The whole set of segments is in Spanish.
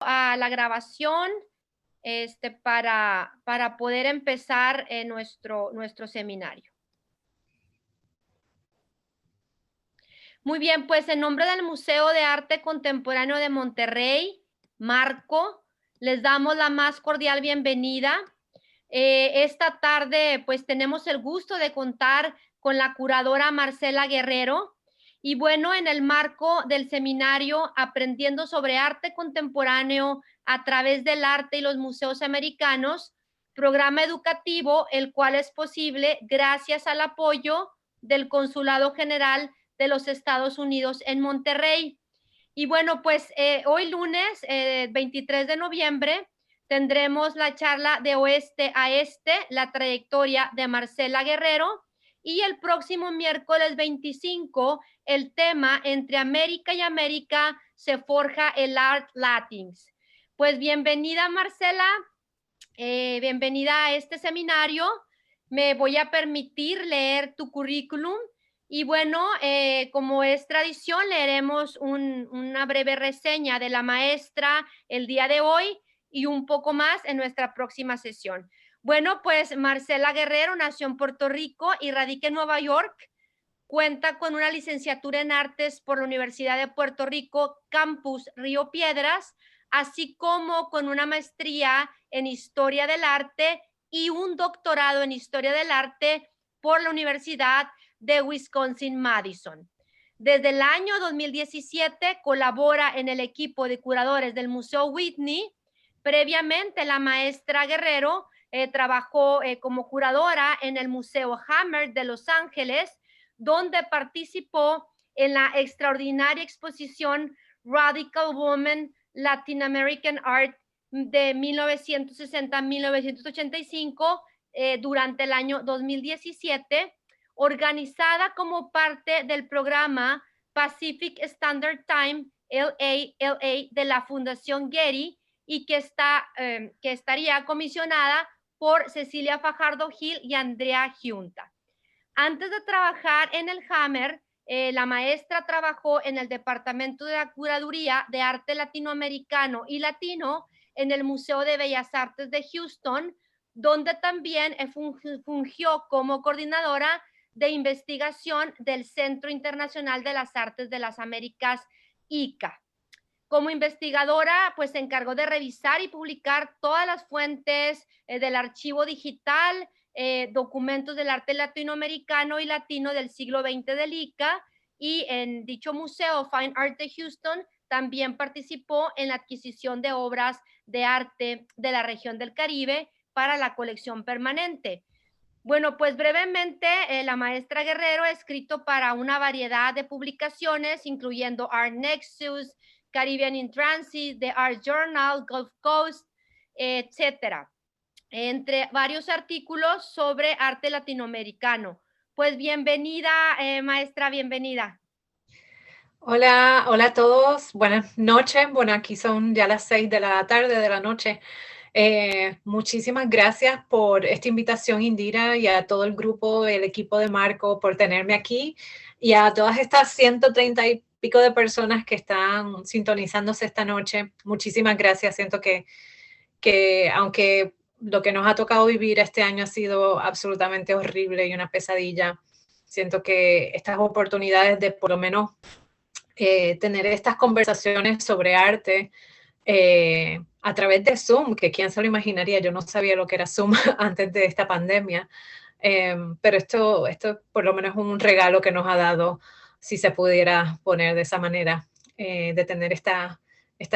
A la grabación para poder empezar nuestro seminario. Muy bien, pues en nombre del Museo de Arte Contemporáneo de Monterrey, Marco, les damos la más cordial bienvenida. Esta tarde pues tenemos el gusto de contar con la curadora Marcela Guerrero. Y bueno, en el marco del seminario Aprendiendo sobre Arte Contemporáneo a través del arte y los museos americanos, programa educativo, el cual es posible gracias al apoyo del Consulado General de los Estados Unidos en Monterrey. Y bueno, pues hoy lunes 23 de noviembre tendremos la charla de Oeste a Este, la trayectoria de Marcela Guerrero, y el próximo miércoles 25 el tema Entre América y América se forja el Art Latins. Pues bienvenida Marcela, bienvenida a este seminario. Me voy a permitir leer tu currículum y bueno, como es tradición, leeremos una breve reseña de la maestra el día de hoy y un poco más en nuestra próxima sesión. Bueno, pues Marcela Guerrero nació en Puerto Rico y radica en Nueva York. Cuenta con una licenciatura en artes por la Universidad de Puerto Rico, Campus Río Piedras, así como con una maestría en Historia del Arte y un doctorado en Historia del Arte por la Universidad de Wisconsin-Madison. Desde el año 2017 colabora en el equipo de curadores del Museo Whitney. Previamente, la maestra Guerrero trabajó como curadora en el Museo Hammer de Los Ángeles, donde participó en la extraordinaria exposición Radical Woman Latin American Art de 1960-1985 durante el año 2017, organizada como parte del programa Pacific Standard Time LA de la Fundación Getty y que estaría comisionada por Cecilia Fajardo Gil y Andrea Giunta. Antes de trabajar en el Hammer, la maestra trabajó en el Departamento de la Curaduría de Arte Latinoamericano y Latino en el Museo de Bellas Artes de Houston, donde también fungió como coordinadora de investigación del Centro Internacional de las Artes de las Américas, ICA. Como investigadora, pues se encargó de revisar y publicar todas las fuentes del archivo digital, documentos del arte latinoamericano y latino del siglo XX del ICA, y en dicho museo, Fine Art de Houston, también participó en la adquisición de obras de arte de la región del Caribe para la colección permanente. Bueno, pues brevemente, la maestra Guerrero ha escrito para una variedad de publicaciones, incluyendo Art Nexus, Caribbean in Transit, The Art Journal, Gulf Coast, etcétera, entre varios artículos sobre arte latinoamericano. Pues bienvenida, maestra, bienvenida. Hola, hola a todos. Buenas noches. Bueno, aquí son ya las 6 de la tarde de la noche. Muchísimas gracias por esta invitación, Indira, y a todo el grupo, el equipo de Marco, por tenerme aquí, y a todas estas 130 y pico de personas que están sintonizándose esta noche. Muchísimas gracias. Siento que aunque lo que nos ha tocado vivir este año ha sido absolutamente horrible y una pesadilla, siento que estas oportunidades de por lo menos tener estas conversaciones sobre arte a través de Zoom, que quién se lo imaginaría, yo no sabía lo que era Zoom antes de esta pandemia, pero esto por lo menos es un regalo que nos ha dado, si se pudiera poner de esa manera, de tener estas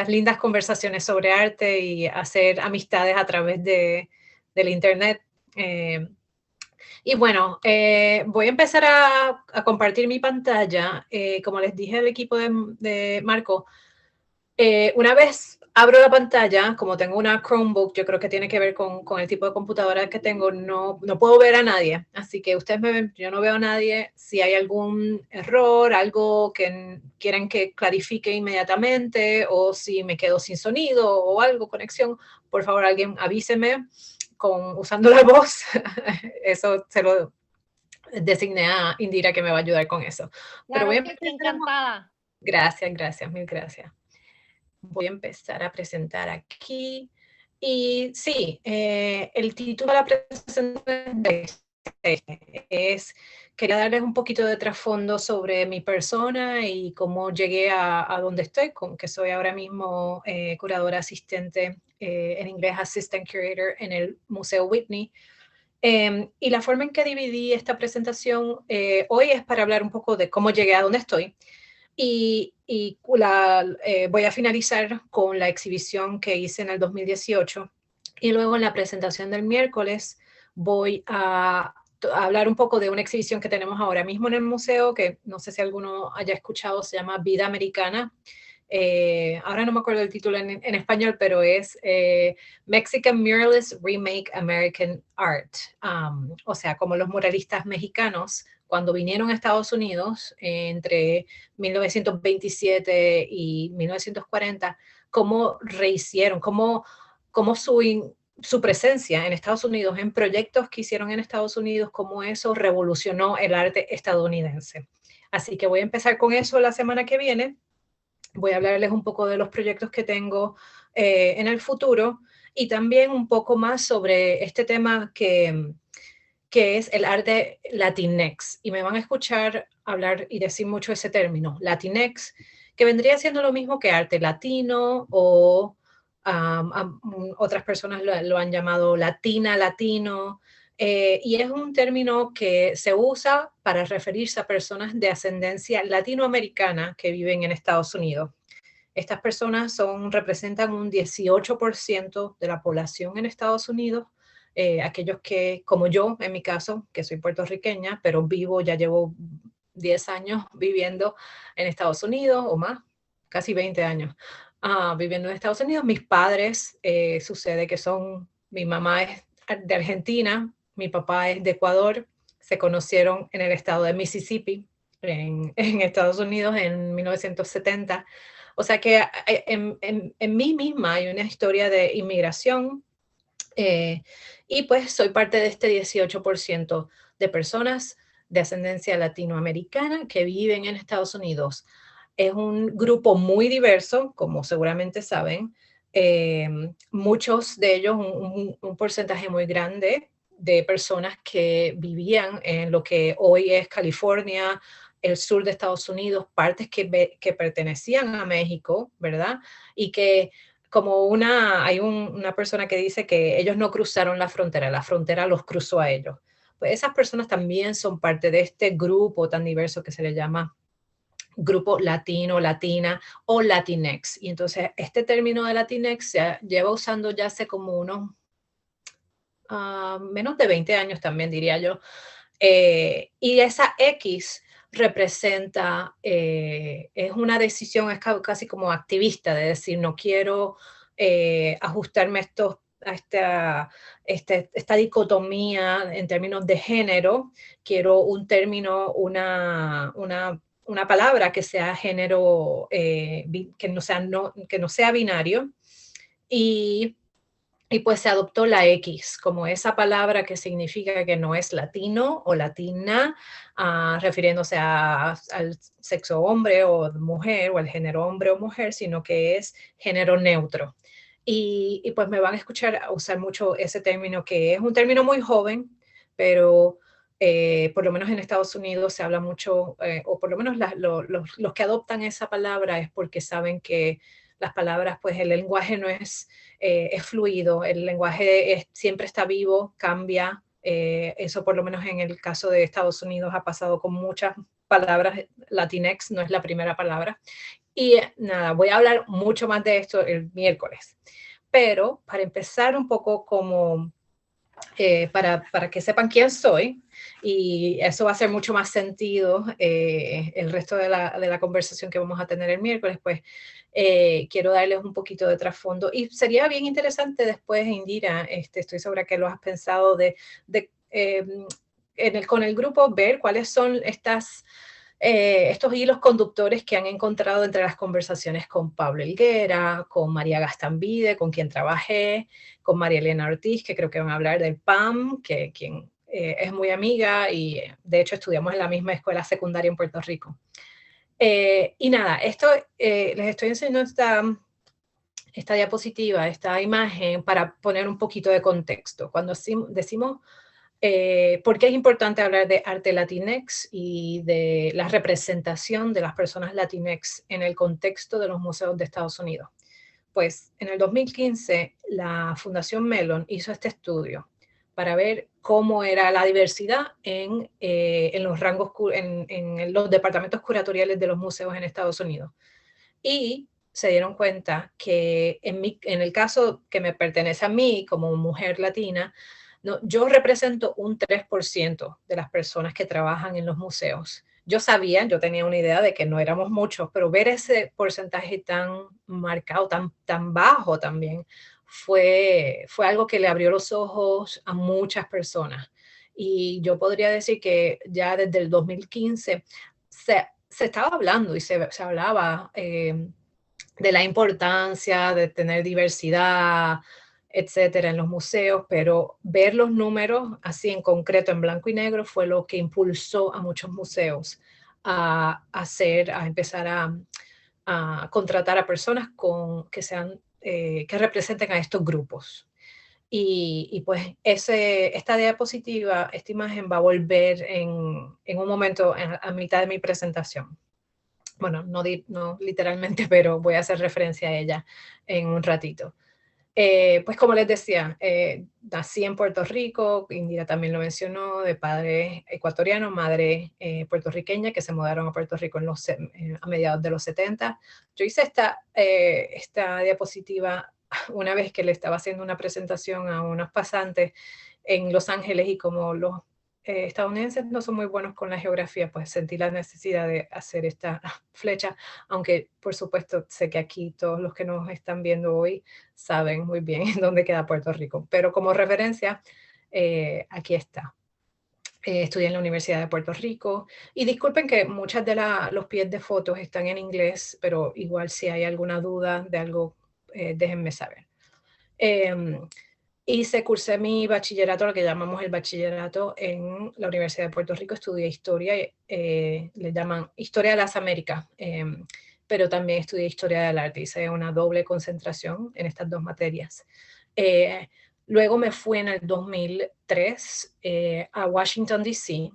lindas conversaciones sobre arte y hacer amistades a través del Internet. Y bueno, voy a empezar a compartir mi pantalla. Como les dije al equipo de Marco, una vez abro la pantalla, como tengo una Chromebook, yo creo que tiene que ver con el tipo de computadora que tengo, no puedo ver a nadie. Así que ustedes me ven, yo no veo a nadie. Si hay algún error, algo que quieren que clarifique inmediatamente, o si me quedo sin sonido o algo, conexión, por favor alguien avíseme usando la voz. Eso se lo designé a Indira, que me va a ayudar con eso. Pero voy Claro a que sí, empezar. encantada. Gracias, mil gracias. voy a empezar a presentar aquí. Y sí, el título de la presentación es, quería darles un poquito de trasfondo sobre mi persona y cómo llegué a donde estoy, que soy ahora mismo curadora asistente, en inglés Assistant Curator en el Museo Whitney. Y la forma en que dividí esta presentación hoy es para hablar un poco de cómo llegué a donde estoy. Y voy a finalizar con la exhibición que hice en el 2018. Y luego en la presentación del miércoles voy a hablar un poco de una exhibición que tenemos ahora mismo en el museo, que no sé si alguno haya escuchado, se llama Vida Americana. Ahora no me acuerdo el título en español, pero es Mexican Muralists Remake American Art. O sea, como los muralistas mexicanos, cuando vinieron a Estados Unidos entre 1927 y 1940, cómo rehicieron, cómo su presencia en Estados Unidos, en proyectos que hicieron en Estados Unidos, cómo eso revolucionó el arte estadounidense. Así que voy a empezar con eso la semana que viene. Voy a hablarles un poco de los proyectos que tengo en el futuro y también un poco más sobre este tema que es el arte Latinx. Y me van a escuchar hablar y decir mucho ese término, Latinx, que vendría siendo lo mismo que arte latino o otras personas lo han llamado latina, latino. Y es un término que se usa para referirse a personas de ascendencia latinoamericana que viven en Estados Unidos. Estas personas representan un 18% de la población en Estados Unidos. Aquellos que, como yo, en mi caso, que soy puertorriqueña, pero ya llevo 10 años viviendo en Estados Unidos o más, casi 20 años viviendo en Estados Unidos. Mis padres, sucede que mi mamá es de Argentina, mi papá es de Ecuador, se conocieron en el estado de Mississippi, en Estados Unidos, en 1970. O sea que en mí misma hay una historia de inmigración y pues soy parte de este 18% de personas de ascendencia latinoamericana que viven en Estados Unidos. Es un grupo muy diverso, como seguramente saben. Muchos de ellos, un porcentaje muy grande de personas que vivían en lo que hoy es California, el sur de Estados Unidos, partes que pertenecían a México, ¿verdad? Y que hay una persona que dice que ellos no cruzaron la frontera los cruzó a ellos. Pues esas personas también son parte de este grupo tan diverso que se le llama grupo latino, latina o Latinx. Y entonces este término de Latinx se lleva usando ya hace como unos menos de 20 años también, diría yo. Y esa X representa, es una decisión, es casi como activista, de decir, no quiero ajustarme a esta dicotomía en términos de género, quiero un término, una palabra que sea género, que no sea binario, y pues se adoptó la X como esa palabra que significa que no es latino o latina, refiriéndose al sexo hombre o mujer o al género hombre o mujer, sino que es género neutro. Y pues me van a escuchar usar mucho ese término, que es un término muy joven, pero por lo menos en Estados Unidos se habla mucho, o por lo menos los que adoptan esa palabra es porque saben que las palabras, pues el lenguaje no es fluido, el lenguaje siempre está vivo, cambia. Eso por lo menos en el caso de Estados Unidos ha pasado con muchas palabras. Latinx no es la primera palabra. Y nada, voy a hablar mucho más de esto el miércoles. Pero para empezar un poco para que sepan quién soy, y eso va a hacer mucho más sentido el resto de la conversación que vamos a tener el miércoles, pues quiero darles un poquito de trasfondo. Y sería bien interesante después, Indira, estoy segura que lo has pensado, con el grupo ver cuáles son estos hilos conductores que han encontrado entre las conversaciones con Pablo Helguera, con María Gastambide, con quien trabajé, con María Elena Ortiz, que creo que van a hablar del PAM, quien es muy amiga y de hecho estudiamos en la misma escuela secundaria en Puerto Rico. Y nada, les estoy enseñando esta diapositiva, esta imagen, para poner un poquito de contexto. Cuando decimos por qué es importante hablar de arte Latinx y de la representación de las personas Latinx en el contexto de los museos de Estados Unidos. Pues en el 2015 la Fundación Mellon hizo este estudio para ver cómo era la diversidad en los rangos, en los departamentos curatoriales de los museos en Estados Unidos. Y se dieron cuenta que en el caso que me pertenece a mí como mujer latina, no, yo represento un 3% de las personas que trabajan en los museos. Yo tenía una idea de que no éramos muchos, pero ver ese porcentaje tan marcado, tan bajo también, fue algo que le abrió los ojos a muchas personas. Y yo podría decir que ya desde el 2015 se estaba hablando y se hablaba de la importancia de tener diversidad, etcétera, en los museos, pero ver los números así en concreto, en blanco y negro, fue lo que impulsó a muchos museos a empezar a contratar a personas que representen a estos grupos. Y pues esta diapositiva, esta imagen va a volver en un momento a mitad de mi presentación. Bueno, no literalmente, pero voy a hacer referencia a ella en un ratito. Pues como les decía, nací en Puerto Rico, Indira también lo mencionó, de padre ecuatoriano, madre puertorriqueña, que se mudaron a Puerto Rico a mediados de los 70. Yo hice esta diapositiva una vez que le estaba haciendo una presentación a unos pasantes en Los Ángeles, y como los estadounidenses no son muy buenos con la geografía, pues sentí la necesidad de hacer esta flecha, aunque por supuesto sé que aquí todos los que nos están viendo hoy saben muy bien dónde queda Puerto Rico, pero como referencia, aquí está. Estudié en la Universidad de Puerto Rico, y disculpen que muchas de los pies de fotos están en inglés, pero igual si hay alguna duda de algo, déjenme saber. Cursé mi bachillerato, lo que llamamos el bachillerato, en la Universidad de Puerto Rico. Estudié historia, le llaman historia de las Américas, pero también estudié historia del arte. Hice una doble concentración en estas dos materias. Luego me fui en el 2003 a Washington, D.C.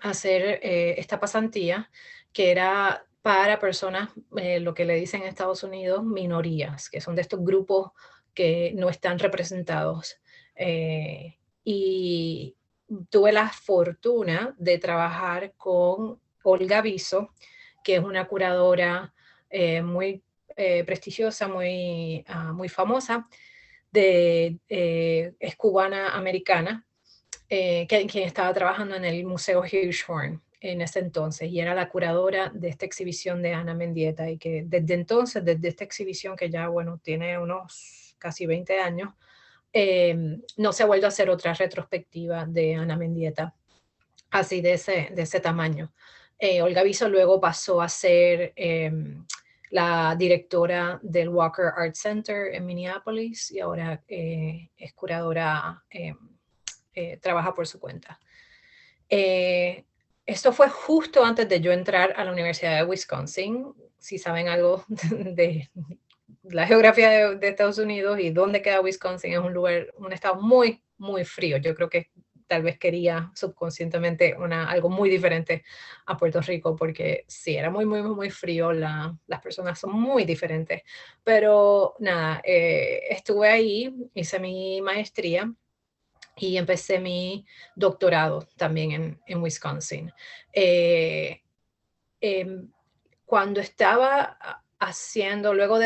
a hacer esta pasantía, que era para personas, lo que le dicen en Estados Unidos, minorías, que son de estos grupos que no están representados. Y tuve la fortuna de trabajar con Olga Viso, que es una curadora muy prestigiosa, muy famosa, es cubana americana, quien estaba trabajando en el Museo Hirshhorn en ese entonces, y era la curadora de esta exhibición de Ana Mendieta, y que desde entonces, desde esta exhibición, que ya, bueno, tiene unos casi 20 años, no se ha vuelto a hacer otra retrospectiva de Ana Mendieta así de ese tamaño. Olga Viso luego pasó a ser la directora del Walker Art Center en Minneapolis, y ahora es curadora, trabaja por su cuenta. Esto fue justo antes de yo entrar a la Universidad de Wisconsin. Si saben algo de la geografía de Estados Unidos y dónde queda Wisconsin, es un estado muy, muy frío. Yo creo que tal vez quería subconscientemente algo muy diferente a Puerto Rico, porque sí, era muy, muy, muy frío, las personas son muy diferentes. Pero nada, estuve ahí, hice mi maestría y empecé mi doctorado también en Wisconsin. Cuando estaba haciendo, luego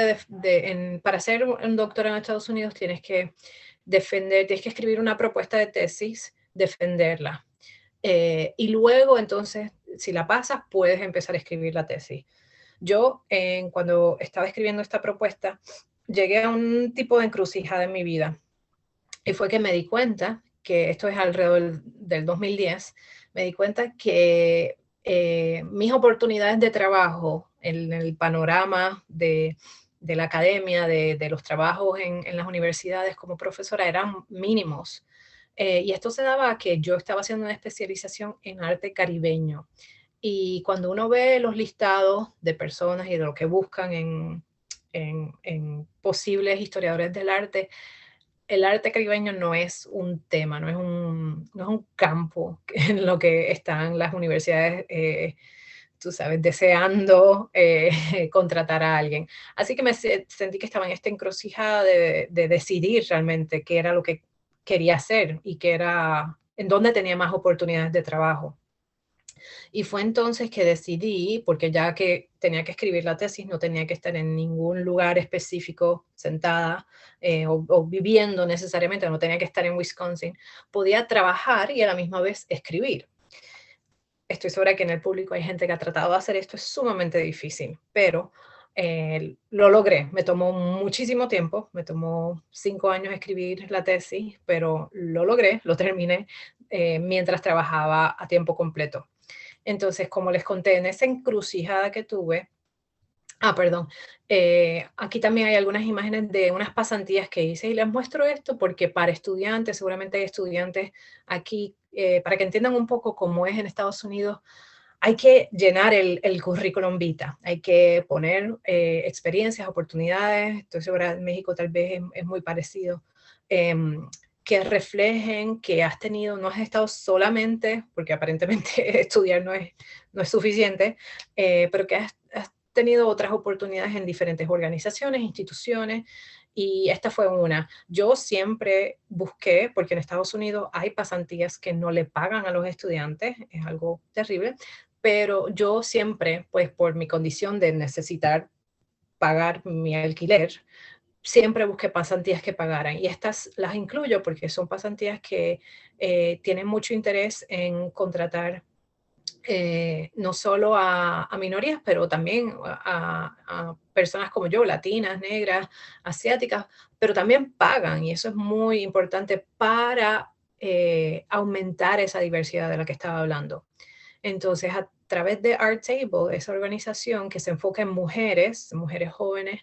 para hacer un doctorado en Estados Unidos tienes que escribir una propuesta de tesis, defenderla. Y luego, entonces, si la pasas, puedes empezar a escribir la tesis. Yo, cuando estaba escribiendo esta propuesta, llegué a un tipo de encrucijada en mi vida. Y fue que me di cuenta, que esto es alrededor del 2010, me di cuenta que mis oportunidades de trabajo en el panorama de la academia, de los trabajos en las universidades como profesora, eran mínimos. Y esto se daba a que yo estaba haciendo una especialización en arte caribeño. Y cuando uno ve los listados de personas y de lo que buscan en posibles historiadores del arte, el arte caribeño no es un tema, no es un campo en lo que están las universidades, tú sabes, deseando contratar a alguien. Así que sentí que estaba en esta encrucijada de decidir realmente qué era lo que quería hacer y en dónde tenía más oportunidades de trabajo. Y fue entonces que decidí, porque ya que tenía que escribir la tesis, no tenía que estar en ningún lugar específico sentada o viviendo necesariamente, no tenía que estar en Wisconsin, podía trabajar y a la misma vez escribir. Estoy segura que en el público hay gente que ha tratado de hacer esto, es sumamente difícil, pero lo logré. Me tomó muchísimo tiempo, me tomó 5 años escribir la tesis, pero lo logré, lo terminé mientras trabajaba a tiempo completo. Entonces, como les conté, en esa encrucijada que tuve, perdón, aquí también hay algunas imágenes de unas pasantías que hice y les muestro esto porque para estudiantes, seguramente hay estudiantes aquí, para que entiendan un poco cómo es en Estados Unidos, hay que llenar el currículum vita, hay que poner experiencias, oportunidades, estoy segura en México tal vez es muy parecido, que reflejen que has tenido, no has estado solamente, porque aparentemente estudiar no es suficiente, pero que has tenido otras oportunidades en diferentes organizaciones, instituciones, y esta fue una. Yo siempre busqué, porque en Estados Unidos hay pasantías que no le pagan a los estudiantes, es algo terrible, pero yo siempre, pues por mi condición de necesitar pagar mi alquiler, siempre busqué pasantías que pagaran y estas las incluyo porque son pasantías que tienen mucho interés en contratar no solo a minorías, pero también a personas como yo, latinas, negras, asiáticas, pero también pagan y eso es muy importante para aumentar esa diversidad de la que estaba hablando. Entonces, a través de Arttable, esa organización que se enfoca en mujeres, mujeres jóvenes,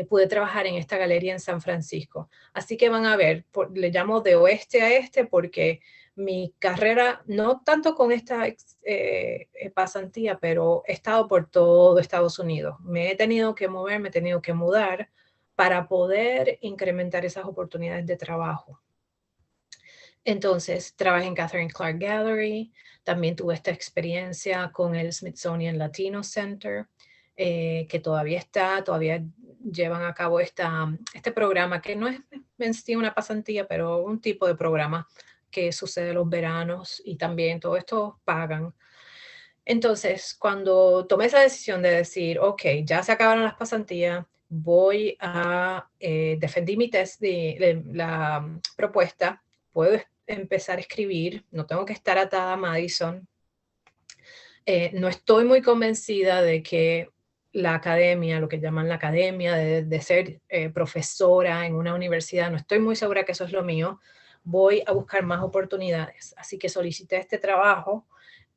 pude trabajar en esta galería en San Francisco. Así que van a ver, le llamo de oeste a este porque mi carrera, no tanto con esta pasantía, pero he estado por todo Estados Unidos. Me he tenido que mover, me he tenido que mudar para poder incrementar esas oportunidades de trabajo. Entonces, trabajé en Catherine Clark Gallery, también tuve esta experiencia con el Smithsonian Latino Center, que todavía llevan a cabo este programa, que no es en sí una pasantía, pero un tipo de programa que sucede los veranos y también todo esto pagan. Entonces, cuando tomé esa decisión de decir, ok, ya se acabaron las pasantías, voy a defender mi test de la propuesta, puedo empezar a escribir, no tengo que estar atada a Madison. No estoy muy convencida de que la academia, lo que llaman la academia, de ser profesora en una universidad, no estoy muy segura que eso es lo mío. Voy a buscar más oportunidades. Así que solicité este trabajo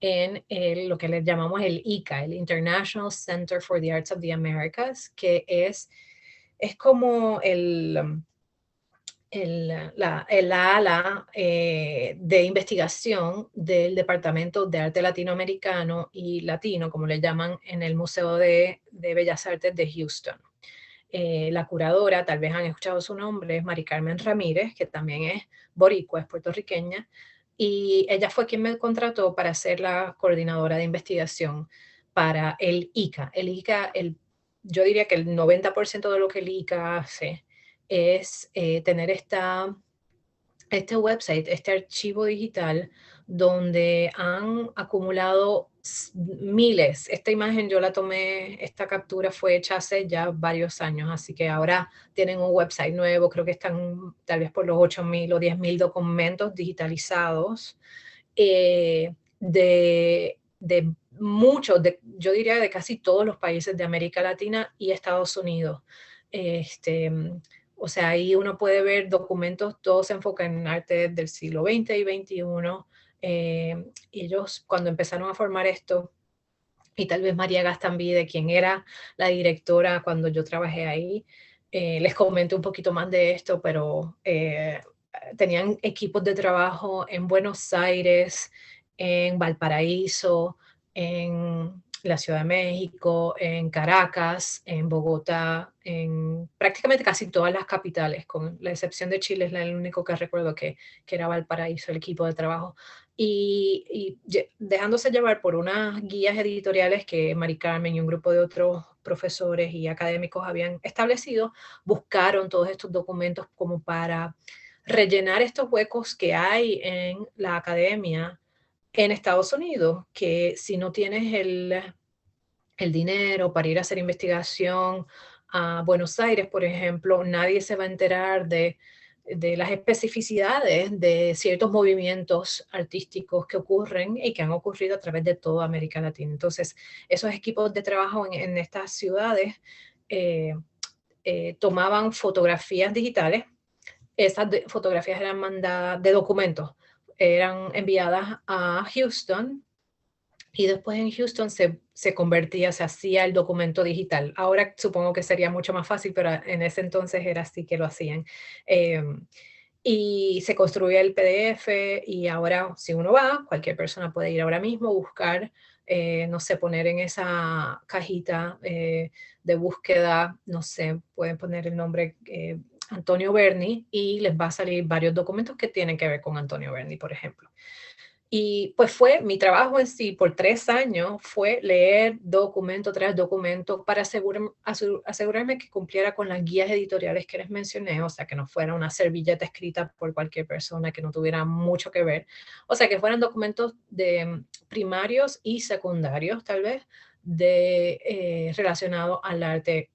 en lo que le llamamos el ICA, el International Center for the Arts of the Americas, que es como el ala de investigación del Departamento de Arte Latinoamericano y Latino, como le llaman en el Museo de Bellas Artes de Houston. La curadora, tal vez han escuchado su nombre, es Mari Carmen Ramírez, que también es boricua, es puertorriqueña, y ella fue quien me contrató para ser la coordinadora de investigación para el ICA. El ICA, yo diría que el 90% de lo que el ICA hace es tener este website, este archivo digital donde han acumulado miles. Esta imagen yo la tomé, esta captura fue hecha hace ya varios años, así que ahora tienen un website nuevo, creo que están tal vez por los 8,000 o 10,000 documentos digitalizados de muchos, yo diría de casi todos los países de América Latina y Estados Unidos. O sea, ahí uno puede ver documentos, todos se enfocan en arte del siglo XX y XXI. Ellos, cuando empezaron a formar esto, y tal vez María Gastambide, quien era la directora cuando yo trabajé ahí, les comento un poquito más de esto, pero tenían equipos de trabajo en Buenos Aires, en Valparaíso, en la Ciudad de México, en Caracas, en Bogotá, en prácticamente casi todas las capitales, con la excepción de Chile, es el único que recuerdo que era Valparaíso, el equipo de trabajo. Dejándose llevar por unas guías editoriales que Mari Carmen y un grupo de otros profesores y académicos habían establecido, buscaron todos estos documentos como para rellenar estos huecos que hay en la academia en Estados Unidos, que si no tienes el dinero para ir a hacer investigación a Buenos Aires, por ejemplo, nadie se va a enterar de las especificidades de ciertos movimientos artísticos que ocurren y que han ocurrido a través de toda América Latina. Entonces, esos equipos de trabajo en estas ciudades eh, tomaban fotografías digitales. Esas fotografías eran mandadas de documentos, eran enviadas a Houston y después en Houston se convertía, se hacía el documento digital. Ahora supongo que sería mucho más fácil, pero en ese entonces era así que lo hacían. Eh, y se construía el PDF y ahora si uno va, cualquier persona puede ir ahora mismo, buscar, no sé, poner en esa cajita de búsqueda, no sé, pueden poner el nombre Antonio Berni y les va a salir varios documentos que tienen que ver con Antonio Berni, por ejemplo. Y pues fue mi trabajo en sí por 3 años, fue leer documento tras documento para asegurarme que cumpliera con las guías editoriales que les mencioné, o sea, que no fuera una servilleta escrita por cualquier persona, que no tuviera mucho que ver, o sea, que fueran documentos de primarios y secundarios, tal vez, relacionado al arte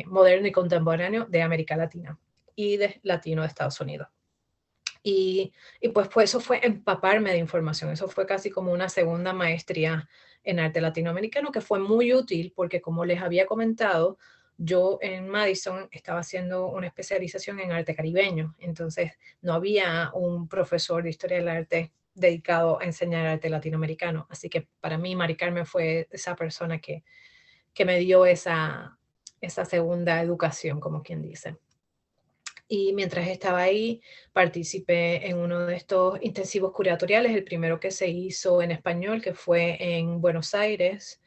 moderno y contemporáneo de América Latina y de latino de Estados Unidos. Y pues eso fue empaparme de información, eso fue casi como una segunda maestría en arte latinoamericano que fue muy útil porque como les había comentado, yo en Madison estaba haciendo una especialización en arte caribeño, entonces no había un profesor de historia del arte dedicado a enseñar arte latinoamericano, así que para mí Mari Carmen fue esa persona que me dio esa segunda educación, como quien dice. Y mientras estaba ahí, participé en uno de estos intensivos curatoriales, el primero que se hizo en español, que fue en Buenos Aires.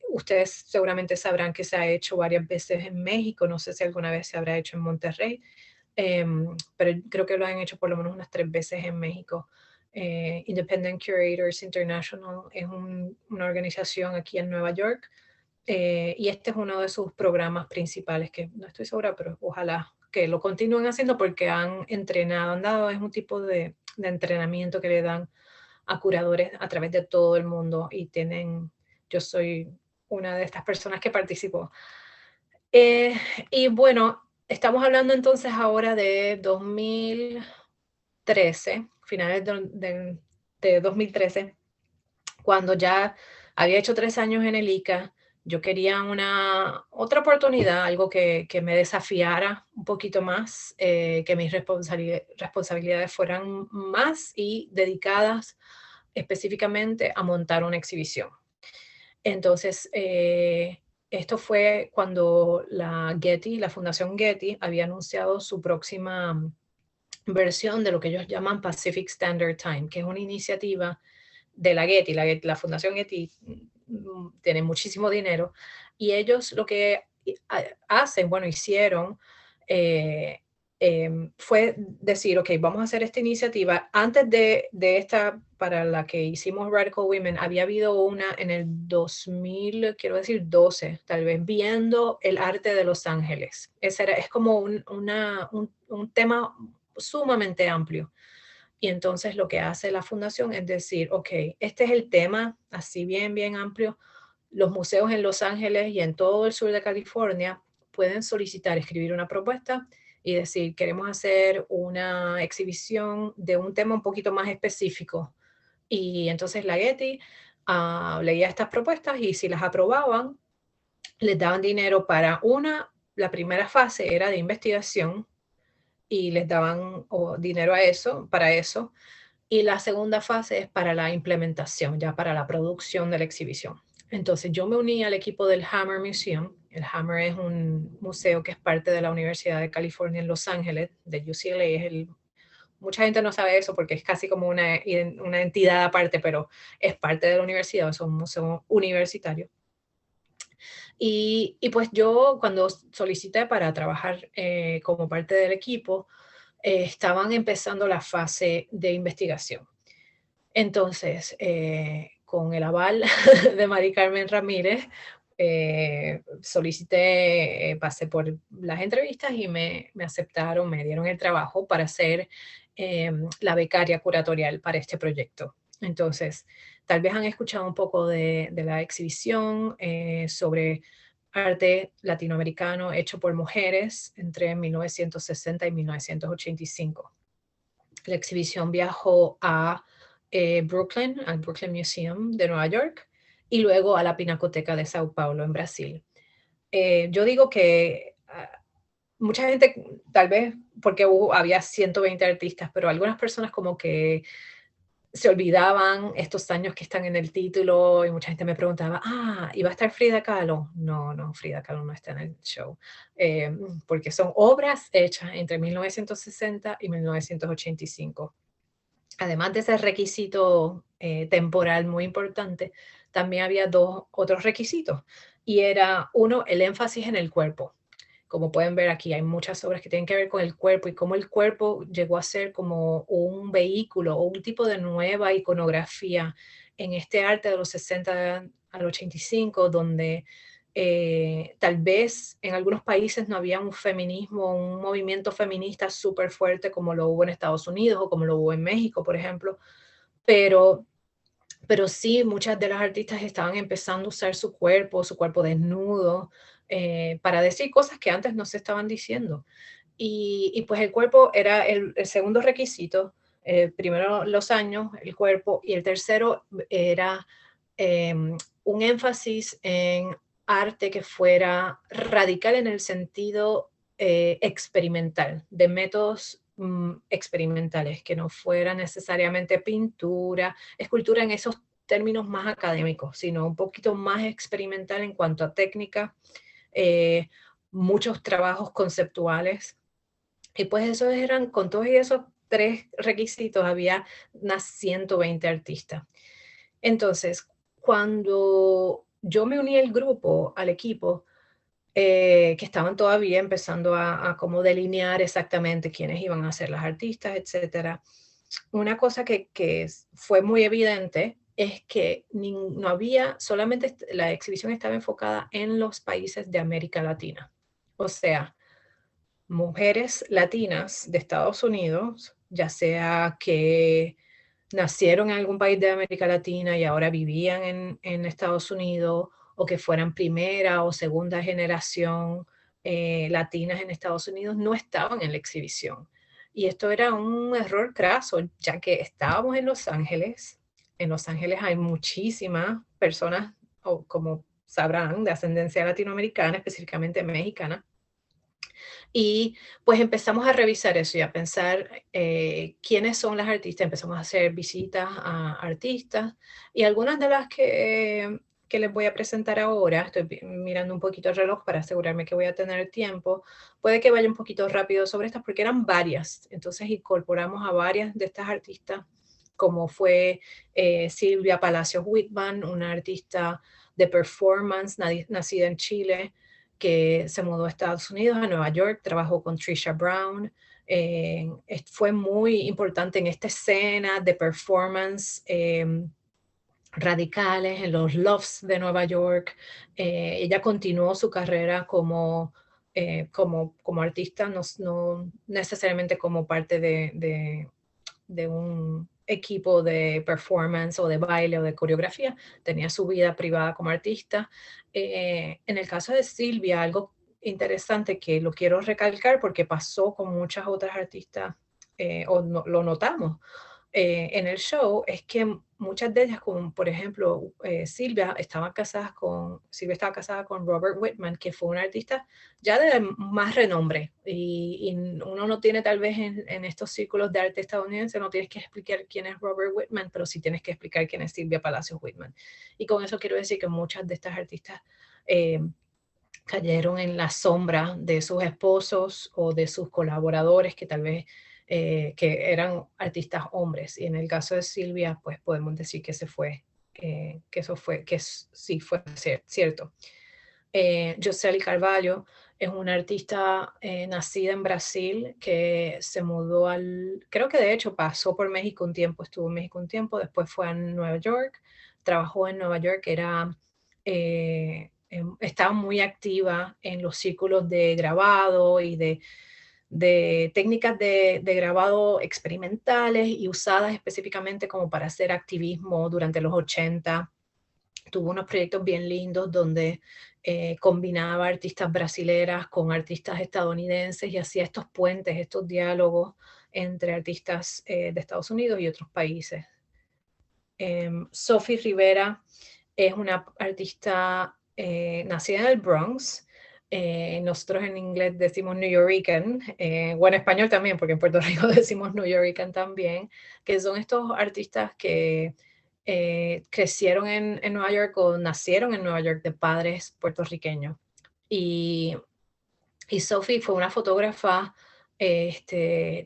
Ustedes seguramente sabrán que se ha hecho varias veces en México, no sé si alguna vez se habrá hecho en Monterrey, pero creo que lo han hecho por lo menos unas 3 veces en México. Independent Curators International es una organización aquí en Nueva York. Y este es uno de sus programas principales, que no estoy segura, pero ojalá que lo continúen haciendo porque han entrenado, han dado, es un tipo de entrenamiento que le dan a curadores a través de todo el mundo y yo soy una de estas personas que participó. Y bueno, estamos hablando entonces ahora de 2013, finales de 2013, cuando ya había hecho 3 años en el ICA, yo quería otra oportunidad, algo que me desafiara un poquito más, que mis responsabilidades fueran más y dedicadas específicamente a montar una exhibición. Entonces, esto fue cuando la Fundación Getty, había anunciado su próxima versión de lo que ellos llaman Pacific Standard Time, que es una iniciativa de la Getty. La Fundación Getty tiene muchísimo dinero y ellos lo que hacen, bueno, hicieron, fue decir, ok, vamos a hacer esta iniciativa. Antes de esta, para la que hicimos Radical Women, había habido una en el 2000, quiero decir 12, tal vez, viendo el arte de Los Ángeles. Es como un tema sumamente amplio. Y entonces lo que hace la fundación es decir, ok, este es el tema, así bien, bien amplio. Los museos en Los Ángeles y en todo el sur de California pueden solicitar, escribir una propuesta y decir, queremos hacer una exhibición de un tema un poquito más específico. Y entonces la Getty leía estas propuestas y si las aprobaban, les daban dinero para la primera fase era de investigación y les daban dinero para eso. Y la segunda fase es para la implementación, ya para la producción de la exhibición. Entonces yo me uní al equipo del Hammer Museum. El Hammer es un museo que es parte de la Universidad de California en Los Ángeles, de UCLA, es mucha gente no sabe eso porque es casi como una entidad aparte, pero es parte de la universidad, es un museo universitario. Y pues yo cuando solicité para trabajar como parte del equipo, estaban empezando la fase de investigación. Entonces, con el aval de Mari Carmen Ramírez, solicité, pasé por las entrevistas y me aceptaron, me dieron el trabajo para ser la becaria curatorial para este proyecto. Entonces, tal vez han escuchado un poco de la exhibición sobre arte latinoamericano hecho por mujeres entre 1960 y 1985. La exhibición viajó a Brooklyn, al Brooklyn Museum de Nueva York, y luego a la Pinacoteca de Sao Paulo en Brasil. Yo digo que mucha gente, tal vez porque había 120 artistas, pero algunas personas como que se olvidaban estos años que están en el título y mucha gente me preguntaba, ¿iba a estar Frida Kahlo? No, no, Frida Kahlo no está en el show, porque son obras hechas entre 1960 y 1985. Además de ese requisito temporal muy importante, también había dos otros requisitos. Y era uno, el énfasis en el cuerpo. Como pueden ver aquí, hay muchas obras que tienen que ver con el cuerpo y cómo el cuerpo llegó a ser como un vehículo o un tipo de nueva iconografía en este arte de los 60 al 85, donde tal vez en algunos países no había un feminismo, un movimiento feminista súper fuerte como lo hubo en Estados Unidos o como lo hubo en México, por ejemplo, pero, pero sí muchas de las artistas estaban empezando a usar su cuerpo desnudo, para decir cosas que antes no se estaban diciendo. Y pues el cuerpo era el segundo requisito, primero los años, el cuerpo, y el tercero era un énfasis en arte que fuera radical en el sentido experimental, de métodos experimentales, que no fuera necesariamente pintura, escultura en esos términos más académicos, sino un poquito más experimental en cuanto a técnica, muchos trabajos conceptuales. Y pues esos eran, con todos esos tres requisitos, había unas 120 artistas. Entonces, cuando yo me uní al grupo, al equipo, que estaban todavía empezando a como delinear exactamente quiénes iban a ser las artistas, etcétera, una cosa que fue muy evidente es que no había, solamente la exhibición estaba enfocada en los países de América Latina. O sea, mujeres latinas de Estados Unidos, ya sea que nacieron en algún país de América Latina y ahora vivían en Estados Unidos, o que fueran primera o segunda generación latinas en Estados Unidos, no estaban en la exhibición. Y esto era un error craso, ya que estábamos en Los Ángeles. En Los Ángeles hay muchísimas personas, o como sabrán, de ascendencia latinoamericana, específicamente mexicana. Y pues empezamos a revisar eso y a pensar quiénes son las artistas. Empezamos a hacer visitas a artistas, y algunas de las que les voy a presentar ahora, estoy mirando un poquito el reloj para asegurarme que voy a tener tiempo, puede que vaya un poquito rápido sobre estas porque eran varias. Entonces incorporamos a varias de estas artistas, como fue Silvia Palacios Whitman, una artista de performance nacida en Chile, que se mudó a Estados Unidos, a Nueva York, trabajó con Trisha Brown. Fue muy importante en esta escena de performance radicales en los lofts de Nueva York. Ella continuó su carrera como artista, no necesariamente como parte de un equipo de performance o de baile o de coreografía, tenía su vida privada como artista. En el caso de Silvia, algo interesante que lo quiero recalcar porque pasó con muchas otras artistas, o no, lo notamos en el show, es que muchas de ellas, como por ejemplo Silvia estaba casada con Robert Whitman, que fue un artista ya de más renombre, y uno no tiene tal vez en estos círculos de arte estadounidense, no tienes que explicar quién es Robert Whitman, pero sí tienes que explicar quién es Silvia Palacios Whitman. Y con eso quiero decir que muchas de estas artistas cayeron en la sombra de sus esposos o de sus colaboradores, que tal vez que eran artistas hombres. Y en el caso de Silvia, pues podemos decir que sí fue cierto. Josely Carvalho es una artista nacida en Brasil que se mudó creo que de hecho pasó por México un tiempo, estuvo en México un tiempo, después fue a Nueva York, trabajó en Nueva York, estaba muy activa en los círculos de grabado y de técnicas de grabado experimentales y usadas específicamente como para hacer activismo durante los 80. Tuvo unos proyectos bien lindos donde combinaba artistas brasileras con artistas estadounidenses y hacía estos puentes, estos diálogos entre artistas de Estados Unidos y otros países. Sophie Rivera es una artista nacida en el Bronx. Nosotros en inglés decimos New Yorican, o en español también, porque en Puerto Rico decimos New Yorican también, que son estos artistas que crecieron en Nueva York o nacieron en Nueva York de padres puertorriqueños. Y Sophie fue una fotógrafa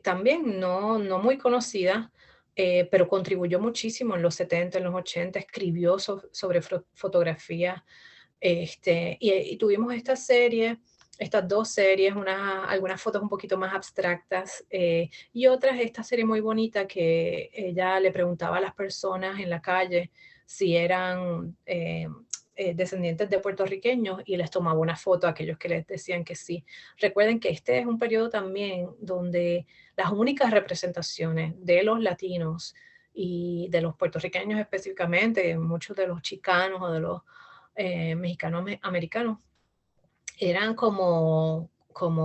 también no muy conocida, pero contribuyó muchísimo en los 70, en los 80, escribió sobre fotografía. Y tuvimos estas dos series, algunas fotos un poquito más abstractas y otras, esta serie muy bonita que ella le preguntaba a las personas en la calle si eran descendientes de puertorriqueños y les tomaba una foto a aquellos que les decían que sí. Recuerden que este es un periodo también donde las únicas representaciones de los latinos y de los puertorriqueños específicamente, muchos de los chicanos o de los mexicanos americanos, eran como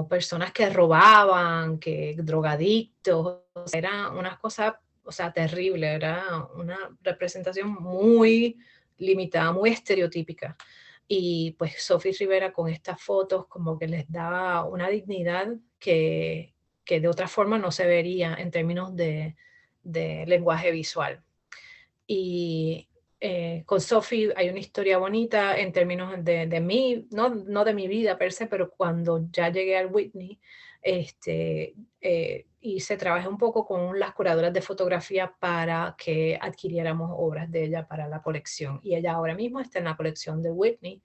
personas que robaban, que drogadictos, era una cosa, o sea, terrible, era una representación muy limitada, muy estereotípica. Y pues Sophie Rivera con estas fotos como que les daba una dignidad que de otra forma no se vería en términos de lenguaje visual. Y con Sophie hay una historia bonita en términos de mí, no de mi vida per se, pero cuando ya llegué al Whitney, se trabajé un poco con las curadoras de fotografía para que adquiriéramos obras de ella para la colección. Y ella ahora mismo está en la colección de Whitney,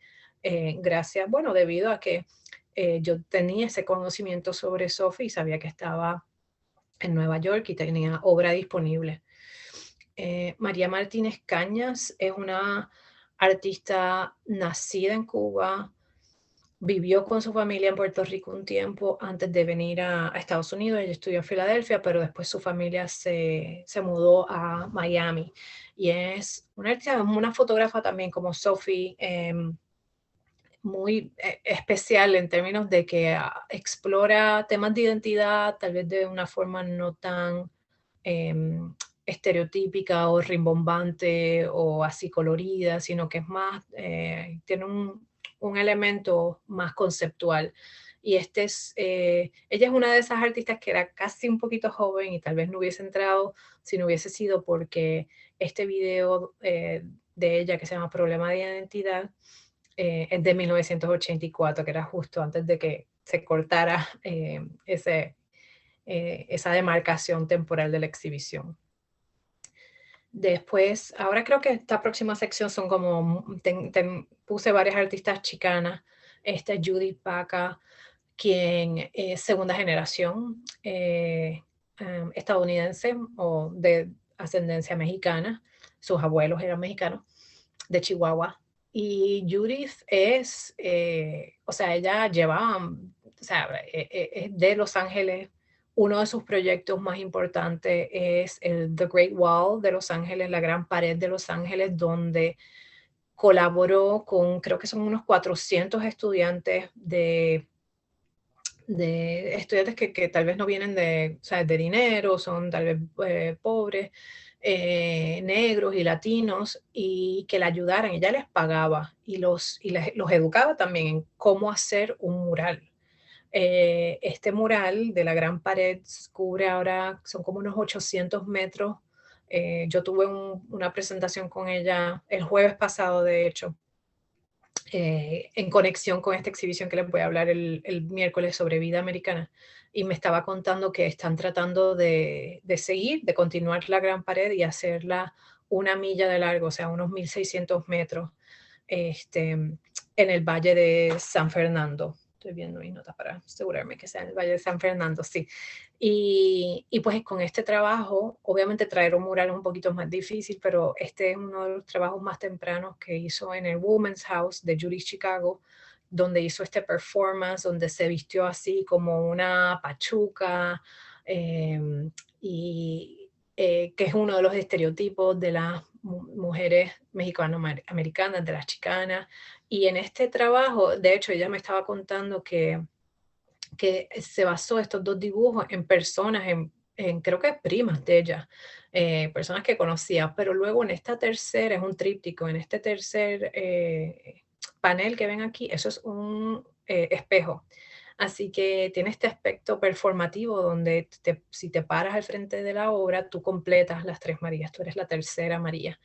gracias, bueno, debido a que yo tenía ese conocimiento sobre Sophie y sabía que estaba en Nueva York y tenía obra disponible. María Martínez Cañas es una artista nacida en Cuba, vivió con su familia en Puerto Rico un tiempo antes de venir a Estados Unidos. Ella estudió en Filadelfia, pero después su familia se mudó a Miami. Y es una artista, una fotógrafa también como Sophie, muy especial en términos de que explora temas de identidad, tal vez de una forma no tan estereotípica o rimbombante o así colorida, sino que es más, tiene un elemento más conceptual. Y ella es una de esas artistas que era casi un poquito joven y tal vez no hubiese entrado si no hubiese sido porque este video de ella que se llama Problema de Identidad es de 1984, que era justo antes de que se cortara esa demarcación temporal de la exhibición. Después, ahora creo que esta próxima sección son como, puse varias artistas chicanas. Esta es Judith Paca, quien es segunda generación estadounidense o de ascendencia mexicana. Sus abuelos eran mexicanos, de Chihuahua. Y Judith o sea, ella lleva, o sea, es de Los Ángeles. Uno de sus proyectos más importantes es el The Great Wall de Los Ángeles, la Gran Pared de Los Ángeles, donde colaboró con, creo que son unos 400 estudiantes de estudiantes que tal vez no vienen o sea, de dinero, son tal vez pobres, negros y latinos, y que la ayudaran. Ella les pagaba y los educaba también en cómo hacer un mural. Este mural de la Gran Pared cubre ahora, son como unos 800 metros. Yo tuve una presentación con ella el jueves pasado, de hecho, en conexión con esta exhibición que les voy a hablar el miércoles sobre vida americana, y me estaba contando que están tratando de seguir, de continuar la Gran Pared y hacerla 1 milla de largo, o sea, unos 1.600 metros, en el Valle de San Fernando. Estoy viendo mis notas para asegurarme que sea en el Valle de San Fernando, sí. Y pues con este trabajo, obviamente traer un mural es un poquito más difícil, pero este es uno de los trabajos más tempranos que hizo en el Women's House de Judy Chicago, donde hizo este performance, donde se vistió así como una pachuca, y que es uno de los estereotipos de las mujeres mexicano-americanas, de las chicanas. Y en este trabajo, de hecho, ella me estaba contando que se basó estos 2 dibujos en personas, creo que primas de ella, personas que conocía, pero luego en esta tercera, es un tríptico, en este tercer panel que ven aquí, eso es un espejo. Así que tiene este aspecto performativo donde si te paras al frente de la obra, tú completas las 3 Marías, tú eres la tercera María.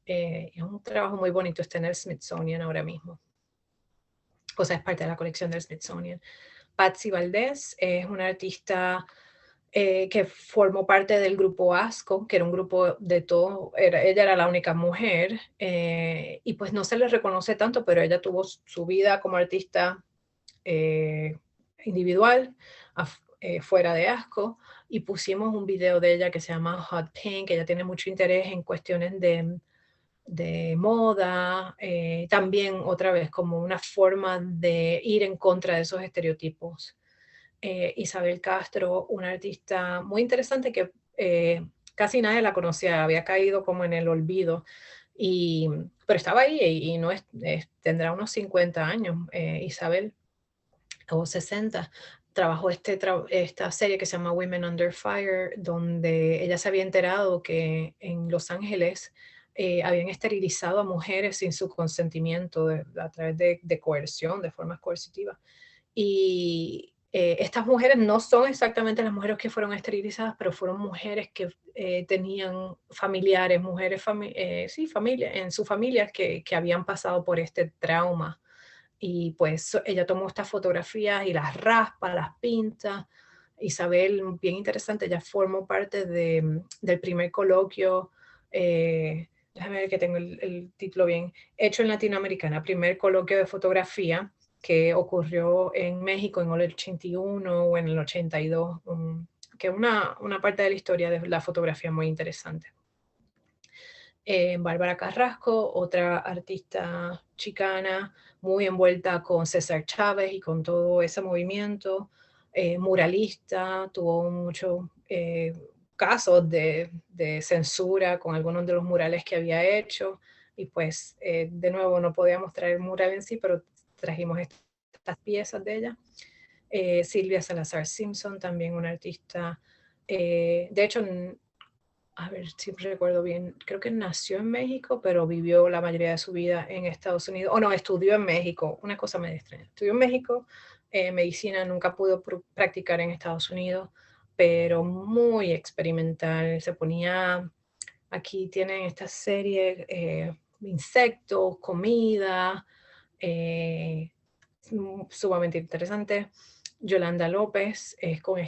Es un trabajo muy bonito, está en el Smithsonian ahora mismo. O sea, es parte de la colección del Smithsonian. Patsy Valdés es una artista que formó parte del grupo ASCO, que era un grupo de todo, ella era la única mujer, y pues no se le reconoce tanto, pero ella tuvo su vida como artista individual, fuera de ASCO, y pusimos un video de ella que se llama Hot Pink. Ella tiene mucho interés en cuestiones de moda, también otra vez como una forma de ir en contra de esos estereotipos. Isabel Castro, una artista muy interesante que casi nadie la conocía, había caído como en el olvido, pero estaba ahí y no tendrá unos 50 años, Isabel, o 60. Trabajó esta serie que se llama Women Under Fire, donde ella se había enterado que en Los Ángeles habían esterilizado a mujeres sin su consentimiento a través de coerción, de formas coercitivas. Y estas mujeres no son exactamente las mujeres que fueron esterilizadas, pero fueron mujeres que tenían familiares, sí, familia, en sus familias que habían pasado por este trauma. Y pues ella tomó estas fotografías y las raspa, las pinta. Isabel, bien interesante, ella formó parte del primer coloquio, déjame ver que tengo el título bien, hecho en Latinoamericana, primer coloquio de fotografía que ocurrió en México en el 81 o en el 82, que es una parte de la historia de la fotografía muy interesante. Bárbara Carrasco, otra artista chicana, muy envuelta con César Chávez y con todo ese movimiento, muralista, tuvo muchos casos de censura con algunos de los murales que había hecho, y pues de nuevo no podíamos traer el mural en sí, pero trajimos estas piezas de ella. Silvia Salazar Simpson, también una artista, de hecho, a ver si recuerdo bien, creo que nació en México, pero vivió la mayoría de su vida en Estados Unidos, o no, estudió en México, una cosa medio extraña. Estudió en México, medicina, nunca pudo practicar en Estados Unidos, pero muy experimental. Se ponía, aquí tienen esta serie, insectos, comida, sumamente interesante. Yolanda López es con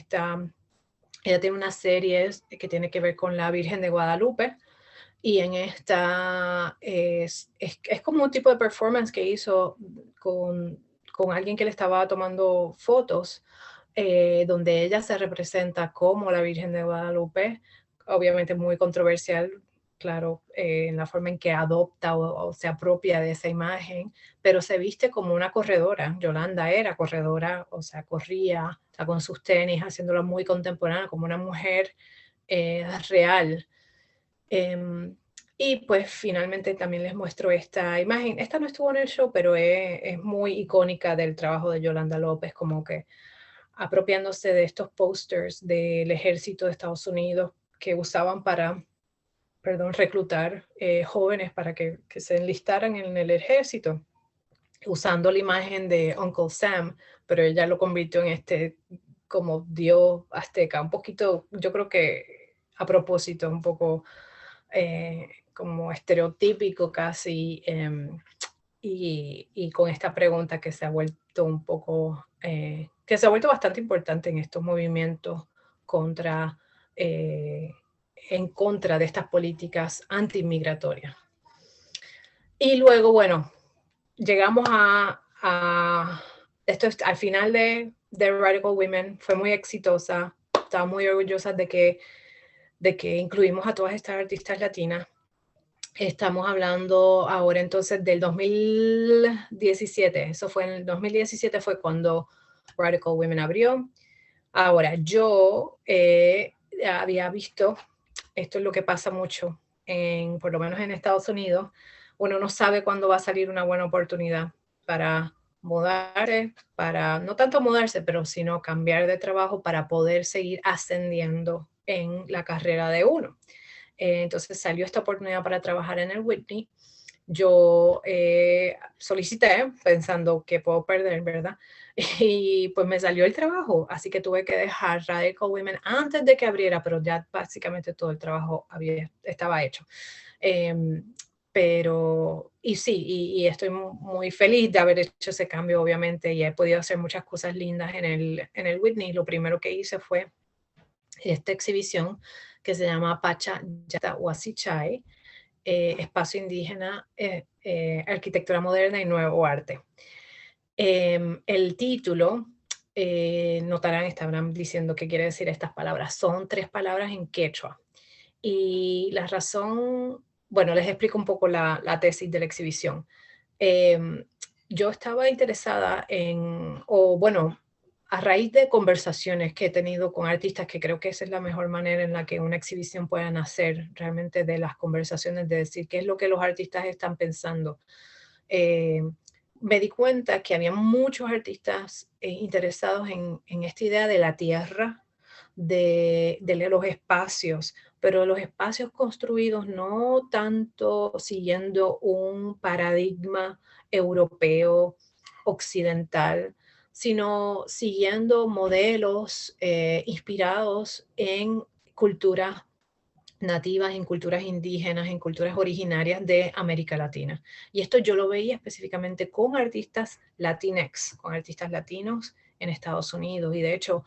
ella tiene una serie que tiene que ver con la Virgen de Guadalupe, y en esta es como un tipo de performance que hizo con alguien que le estaba tomando fotos, donde ella se representa como la Virgen de Guadalupe, obviamente muy controversial, claro, en la forma en que adopta o se apropia de esa imagen, pero se viste como una corredora. Yolanda era corredora, o sea, corría, o sea, con sus tenis, haciéndolo muy contemporánea, como una mujer real. Y pues finalmente también les muestro esta imagen. Esta no estuvo en el show, pero es muy icónica del trabajo de Yolanda López, como que apropiándose de estos posters del ejército de Estados Unidos que usaban para, perdón, reclutar jóvenes para que se enlistaran en el ejército, usando la imagen de Uncle Sam, pero ella lo convirtió en este como dios azteca, un poquito, yo creo que a propósito, un poco como estereotípico casi, y con esta pregunta que se ha vuelto un poco, que se ha vuelto bastante importante en estos movimientos contra, en contra de estas políticas anti-inmigratorias. Y luego, bueno, llegamos a esto al final de Radical Women, fue muy exitosa, estaba muy orgullosa de que incluimos a todas estas artistas latinas. Estamos hablando ahora entonces del 2017, eso fue en el 2017 fue cuando Radical Women abrió. Ahora, yo había visto, esto es lo que pasa mucho, por lo menos en Estados Unidos, uno no sabe cuándo va a salir una buena oportunidad para mudarse, para no tanto mudarse, pero sino cambiar de trabajo para poder seguir ascendiendo en la carrera de uno. Entonces salió esta oportunidad para trabajar en el Whitney. Yo solicité pensando que puedo perder, ¿verdad? Y pues me salió el trabajo, así que tuve que dejar Radical Women antes de que abriera, pero ya básicamente todo el trabajo estaba hecho. Pero, y sí, y estoy muy feliz de haber hecho ese cambio, obviamente, y he podido hacer muchas cosas lindas en el Whitney. Lo primero que hice fue esta exhibición que se llama Pacha Yata Huasichai, Espacio Indígena, Arquitectura Moderna y Nuevo Arte. El título, notarán, estarán diciendo qué quiere decir estas palabras. Son 3 palabras en quechua. Y la razón, bueno, les explico un poco la tesis de la exhibición. Yo estaba interesada o bueno, a raíz de conversaciones que he tenido con artistas, que creo que esa es la mejor manera en la que una exhibición pueda nacer, realmente de las conversaciones, de decir qué es lo que los artistas están pensando. Me di cuenta que había muchos artistas interesados en esta idea de la tierra, de los espacios, pero los espacios construidos no tanto siguiendo un paradigma europeo occidental, sino siguiendo modelos inspirados en culturas nativas, en culturas indígenas, en culturas originarias de América Latina. Y esto yo lo veía específicamente con artistas latinex, con artistas latinos en Estados Unidos. Y de hecho,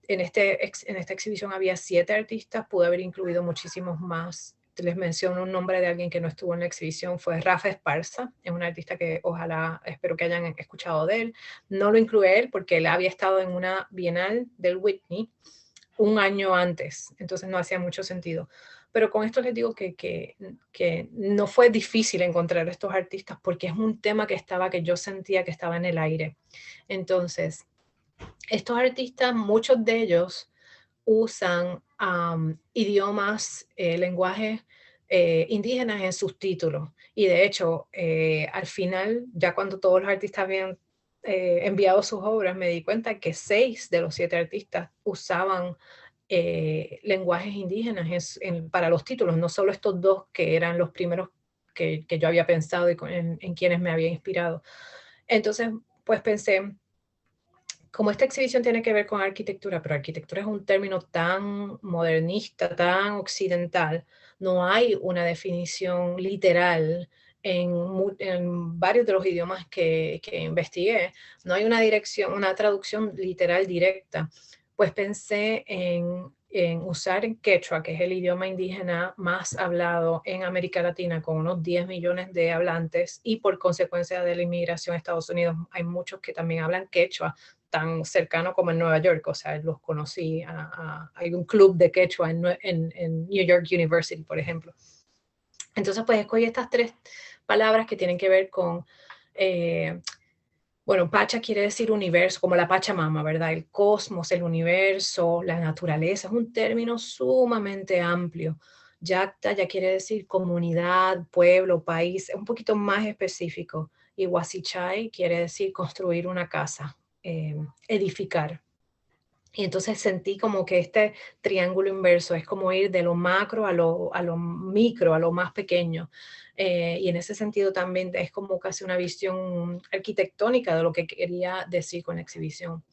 en esta exhibición había 7 artistas, pude haber incluido muchísimos más. Les menciono un nombre de alguien que no estuvo en la exhibición, fue Rafa Esparza, es un artista que ojalá, espero que hayan escuchado de él. No lo incluí él porque él había estado en una bienal del Whitney un año antes, entonces no hacía mucho sentido. Pero con esto les digo que no fue difícil encontrar estos artistas porque es un tema que yo sentía que estaba en el aire. Entonces, estos artistas, muchos de ellos usan idiomas, lenguajes indígenas en sus títulos. Y de hecho, al final, ya cuando todos los artistas habían enviado sus obras, me di cuenta que 6 de los 7 artistas usaban lenguajes indígenas para los títulos, no solo estos 2 que eran los primeros que yo había pensado y en quienes me había inspirado. Entonces, pues pensé, como esta exhibición tiene que ver con arquitectura, pero arquitectura es un término tan modernista, tan occidental, no hay una definición literal en varios de los idiomas que investigué, no hay una traducción literal directa. Pues pensé en usar en quechua, que es el idioma indígena más hablado en América Latina, con unos 10 millones de hablantes, y por consecuencia de la inmigración a Estados Unidos hay muchos que también hablan quechua, tan cercano como en Nueva York, o sea, los conocí, hay un club de quechua en New York University, por ejemplo. Entonces, pues escogí estas 3 palabras que tienen que ver con, bueno, Pacha quiere decir universo, como la Pachamama, ¿verdad? El cosmos, el universo, la naturaleza, es un término sumamente amplio. Yacta ya quiere decir comunidad, pueblo, país, es un poquito más específico. Y Huasichai quiere decir construir una casa, edificar. Y entonces sentí como que este triángulo inverso es como ir de lo macro a lo micro, a lo más pequeño. Y en ese sentido también es como casi una visión arquitectónica de lo que quería decir con la exhibición.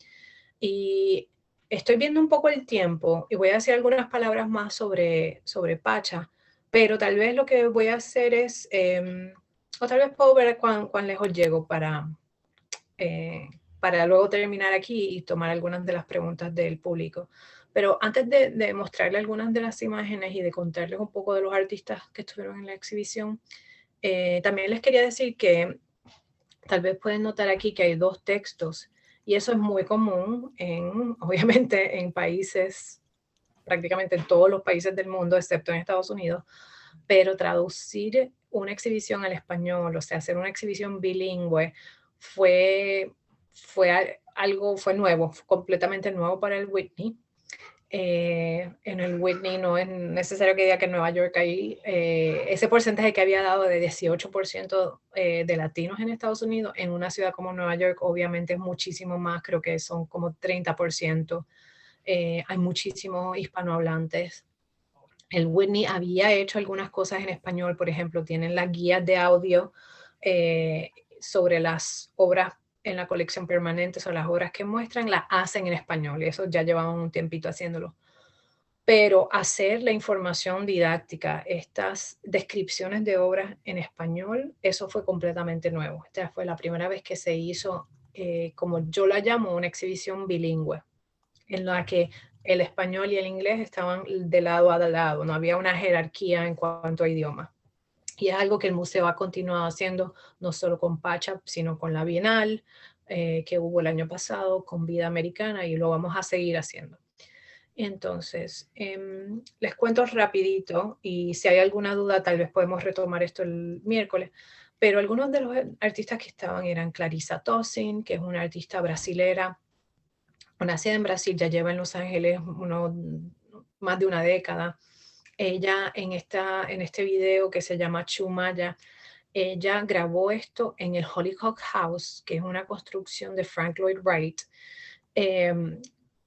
Y estoy viendo un poco el tiempo y voy a decir algunas palabras más sobre Pacha, pero tal vez lo que voy a hacer es o tal vez puedo ver cuán lejos llego para luego terminar aquí y tomar algunas de las preguntas del público. Pero antes de mostrarle algunas de las imágenes y de contarles un poco de los artistas que estuvieron en la exhibición, también les quería decir que tal vez pueden notar aquí que hay dos textos y eso es muy común obviamente en países, prácticamente en todos los países del mundo, excepto en Estados Unidos, pero traducir una exhibición al español, o sea, hacer una exhibición bilingüe, fue nuevo, completamente nuevo para el Whitney. En el Whitney no es necesario que diga que en Nueva York hay ese porcentaje que había dado de 18% de latinos en Estados Unidos, en una ciudad como Nueva York obviamente es muchísimo más, creo que son como 30%. Hay muchísimos hispanohablantes. El Whitney había hecho algunas cosas en español, por ejemplo, tienen las guías de audio sobre las obras en la colección permanente, sobre las obras que muestran, las hacen en español, y eso ya llevaban un tiempito haciéndolo. Pero hacer la información didáctica, estas descripciones de obras en español, eso fue completamente nuevo. Esta fue la primera vez que se hizo, como yo la llamo, una exhibición bilingüe, en la que el español y el inglés estaban de lado a lado, no había una jerarquía en cuanto a idioma. Y es algo que el museo ha continuado haciendo, no solo con Pacha, sino con la Bienal, que hubo el año pasado, con Vida Americana, y lo vamos a seguir haciendo. Entonces, les cuento rapidito, y si hay alguna duda, tal vez podemos retomar esto el miércoles, pero algunos de los artistas que estaban eran Clarissa Tosin, que es una artista brasilera, nacida en Brasil, ya lleva en Los Ángeles más de una década. Ella en este video que se llama Chumaya, ella grabó esto en el Hollyhock House, que es una construcción de Frank Lloyd Wright.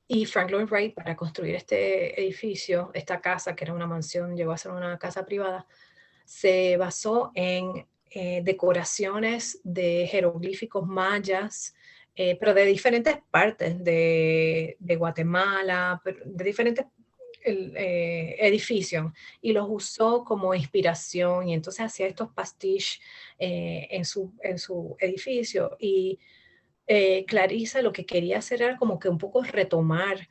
Y Frank Lloyd Wright, para construir este edificio, esta casa, que era una mansión, llegó a ser una casa privada, se basó en decoraciones de jeroglíficos mayas, pero de diferentes partes de Guatemala, de diferentes edificios, y los usó como inspiración, y entonces hacía estos pastiches en su edificio. Y Clarissa lo que quería hacer era como que un poco retomar,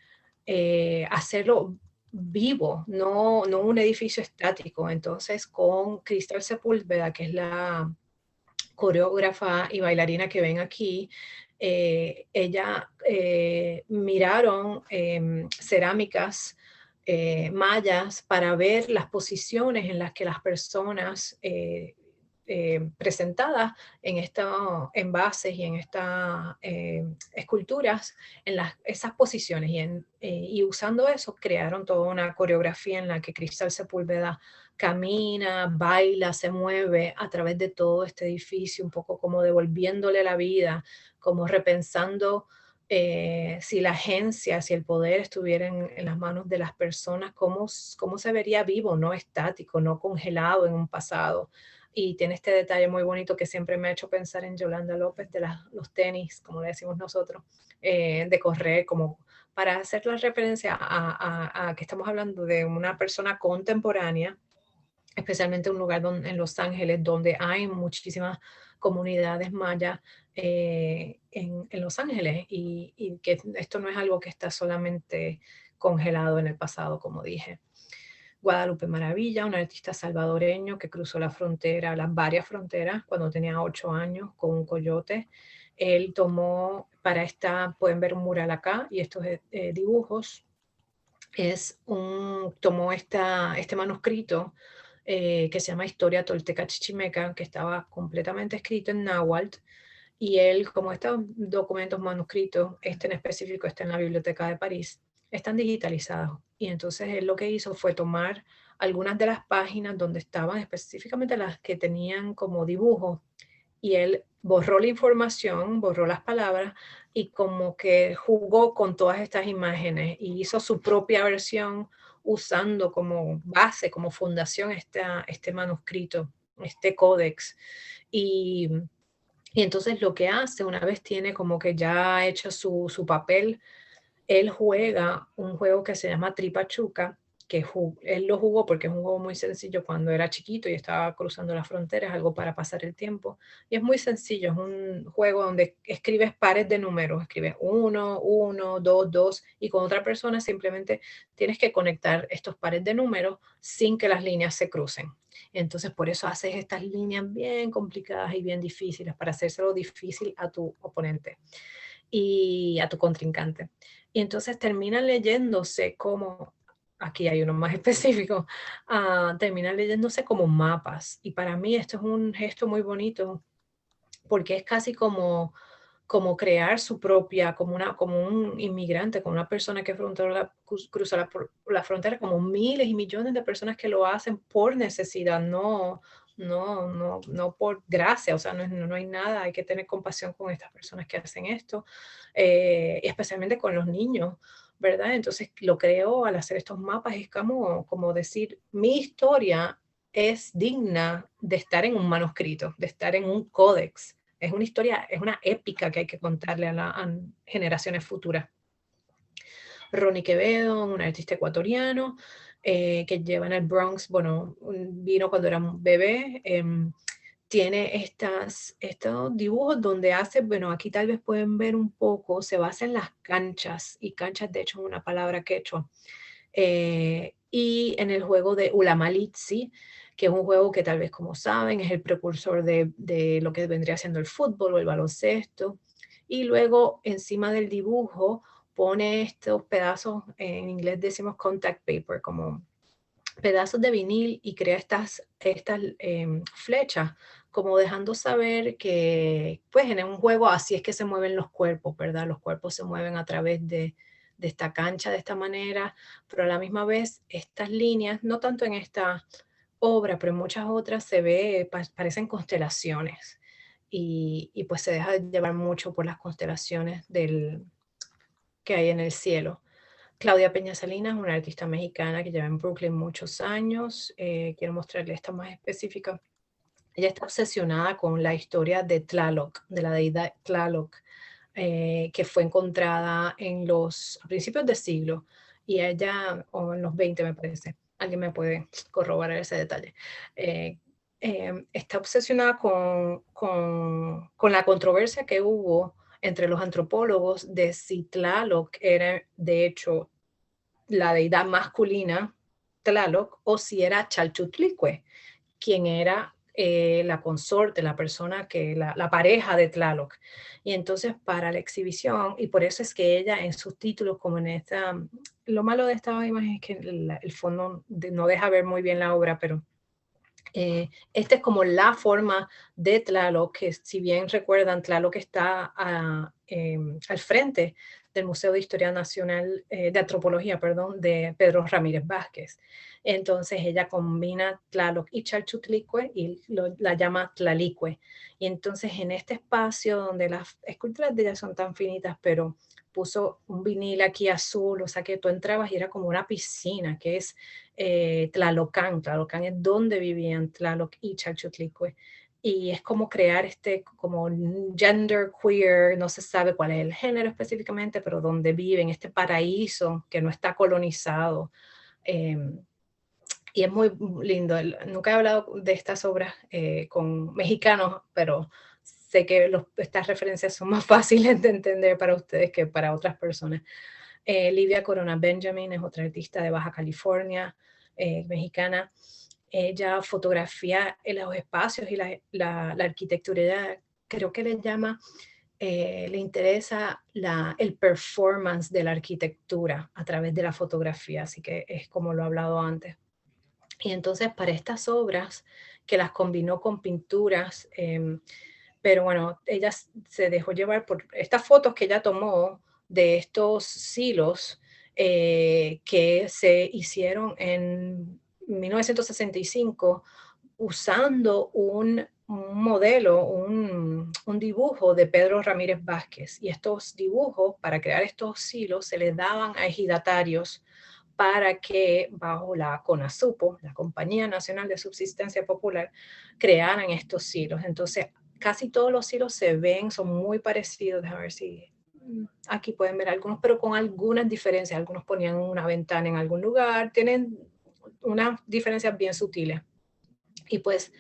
hacerlo vivo, no un edificio estático. Entonces con Cristal Sepúlveda, que es la coreógrafa y bailarina que ven aquí, ella miraron cerámicas mayas para ver las posiciones en las que las personas presentadas en estos envases y en estas esculturas, en esas posiciones, y usando eso crearon toda una coreografía en la que Cristal Sepúlveda camina, baila, se mueve a través de todo este edificio, un poco como devolviéndole la vida, como repensando si la agencia, si el poder estuviera en las manos de las personas, cómo se vería vivo, no estático, no congelado en un pasado. Y tiene este detalle muy bonito que siempre me ha hecho pensar en Yolanda López, de los tenis, como le decimos nosotros, de correr, como para hacer la referencia a que estamos hablando de una persona contemporánea, especialmente un lugar en Los Ángeles, donde hay muchísimas comunidades mayas en Los Ángeles, y que esto no es algo que está solamente congelado en el pasado, como dije. Guadalupe Maravilla, un artista salvadoreño que cruzó la frontera, las varias fronteras, cuando tenía 8 años con un coyote. Él tomó para pueden ver un mural acá, y estos dibujos, tomó este manuscrito que se llama Historia Tolteca Chichimeca, que estaba completamente escrito en náhuatl, y él, como estos documentos manuscritos, este en específico está en la Biblioteca de París, están digitalizados. Y entonces él lo que hizo fue tomar algunas de las páginas donde estaban específicamente las que tenían como dibujo, y él borró la información, borró las palabras, y como que jugó con todas estas imágenes y hizo su propia versión usando como base, como fundación este manuscrito, este códex. Y, y entonces lo que hace, una vez tiene como que ya hecho su papel, él juega un juego que se llama Tripachuca, él lo jugó porque es un juego muy sencillo cuando era chiquito y estaba cruzando las fronteras, algo para pasar el tiempo. Y es muy sencillo, es un juego donde escribes pares de números, escribes 1, 1, 2, 2, y con otra persona simplemente tienes que conectar estos pares de números sin que las líneas se crucen. Entonces, por eso haces estas líneas bien complicadas y bien difíciles, para hacérselo difícil a tu oponente y a tu contrincante. Y entonces terminan leyéndose como, aquí hay uno más específico, terminan leyéndose como mapas. Y para mí esto es un gesto muy bonito, porque es casi como crear su propia, como un inmigrante, como una persona que cruza la frontera, como miles y millones de personas que lo hacen por necesidad, no por gracia, o sea, no hay nada, hay que tener compasión con estas personas que hacen esto, especialmente con los niños, ¿verdad? Entonces lo creo al hacer estos mapas, es como decir, mi historia es digna de estar en un manuscrito, de estar en un códex. Es una historia, es una épica que hay que contarle a generaciones futuras. Ronnie Quevedo, un artista ecuatoriano que lleva en el Bronx, bueno, vino cuando era un bebé, tiene estos dibujos donde hace, bueno, aquí tal vez pueden ver un poco, se basa en las canchas, y canchas de hecho es una palabra quechua, y en el juego de Ulamalitzi, que es un juego que tal vez como saben es el precursor de lo que vendría siendo el fútbol o el baloncesto, y luego encima del dibujo pone estos pedazos, en inglés decimos contact paper, como pedazos de vinil, y crea estas flechas, como dejando saber que pues en un juego así es que se mueven los cuerpos, ¿verdad? Los cuerpos se mueven a través de esta cancha de esta manera, pero a la misma vez estas líneas, no tanto en esta obra, pero en muchas otras se ve, parecen constelaciones, y pues se deja llevar mucho por las constelaciones que hay en el cielo. Claudia Peña Salinas, una artista mexicana que lleva en Brooklyn muchos años. Quiero mostrarle esta más específica. Ella está obsesionada con la historia de Tlaloc, de la deidad Tlaloc, que fue encontrada a principios de siglo, y ella, o en los 20 me parece, alguien me puede corroborar ese detalle, está obsesionada con la controversia que hubo entre los antropólogos de si Tlaloc era de hecho la deidad masculina, Tlaloc, o si era Chalchutlicue, quien era la consorte, la persona la pareja de Tlaloc. Y entonces para la exhibición, y por eso es que ella en sus títulos, como en esta, lo malo de esta imagen es que el fondo no deja ver muy bien la obra, pero esta es como la forma de Tlaloc, que si bien recuerdan, Tlaloc está al frente del Museo de Historia Nacional, de Antropología, perdón, de Pedro Ramírez Vázquez. Entonces ella combina Tlaloc y Chalchutlicue y la llama Tlalicue. Y entonces en este espacio donde las esculturas de ella son tan finitas, pero puso un vinil aquí azul, o sea que tú entrabas y era como una piscina, que es Tlalocán. Tlalocán es donde vivían Tlaloc y Chalchutlicue. Y es como crear como gender queer, no se sabe cuál es el género específicamente, pero donde viven, este paraíso que no está colonizado. Y es muy lindo. Nunca he hablado de estas obras con mexicanos, pero sé que estas referencias son más fáciles de entender para ustedes que para otras personas. Livia Corona Benjamin es otra artista de Baja California, mexicana. Ella fotografía en los espacios y la arquitectura. Ella creo que le interesa el performance de la arquitectura a través de la fotografía, así que es como lo he hablado antes. Y entonces para estas obras, que las combinó con pinturas, pero bueno, ella se dejó llevar por estas fotos que ella tomó de estos silos que se hicieron en 1965 usando un modelo, un dibujo de Pedro Ramírez Vázquez. Y estos dibujos, para crear estos silos, se les daban a ejidatarios para que bajo la CONASUPO, la Compañía Nacional de Subsistencia Popular, crearan estos silos. Entonces, casi todos los silos se ven, son muy parecidos. A ver si aquí pueden ver algunos, pero con algunas diferencias. Algunos ponían una ventana en algún lugar, tienen unas diferencias bien sutiles. Y pues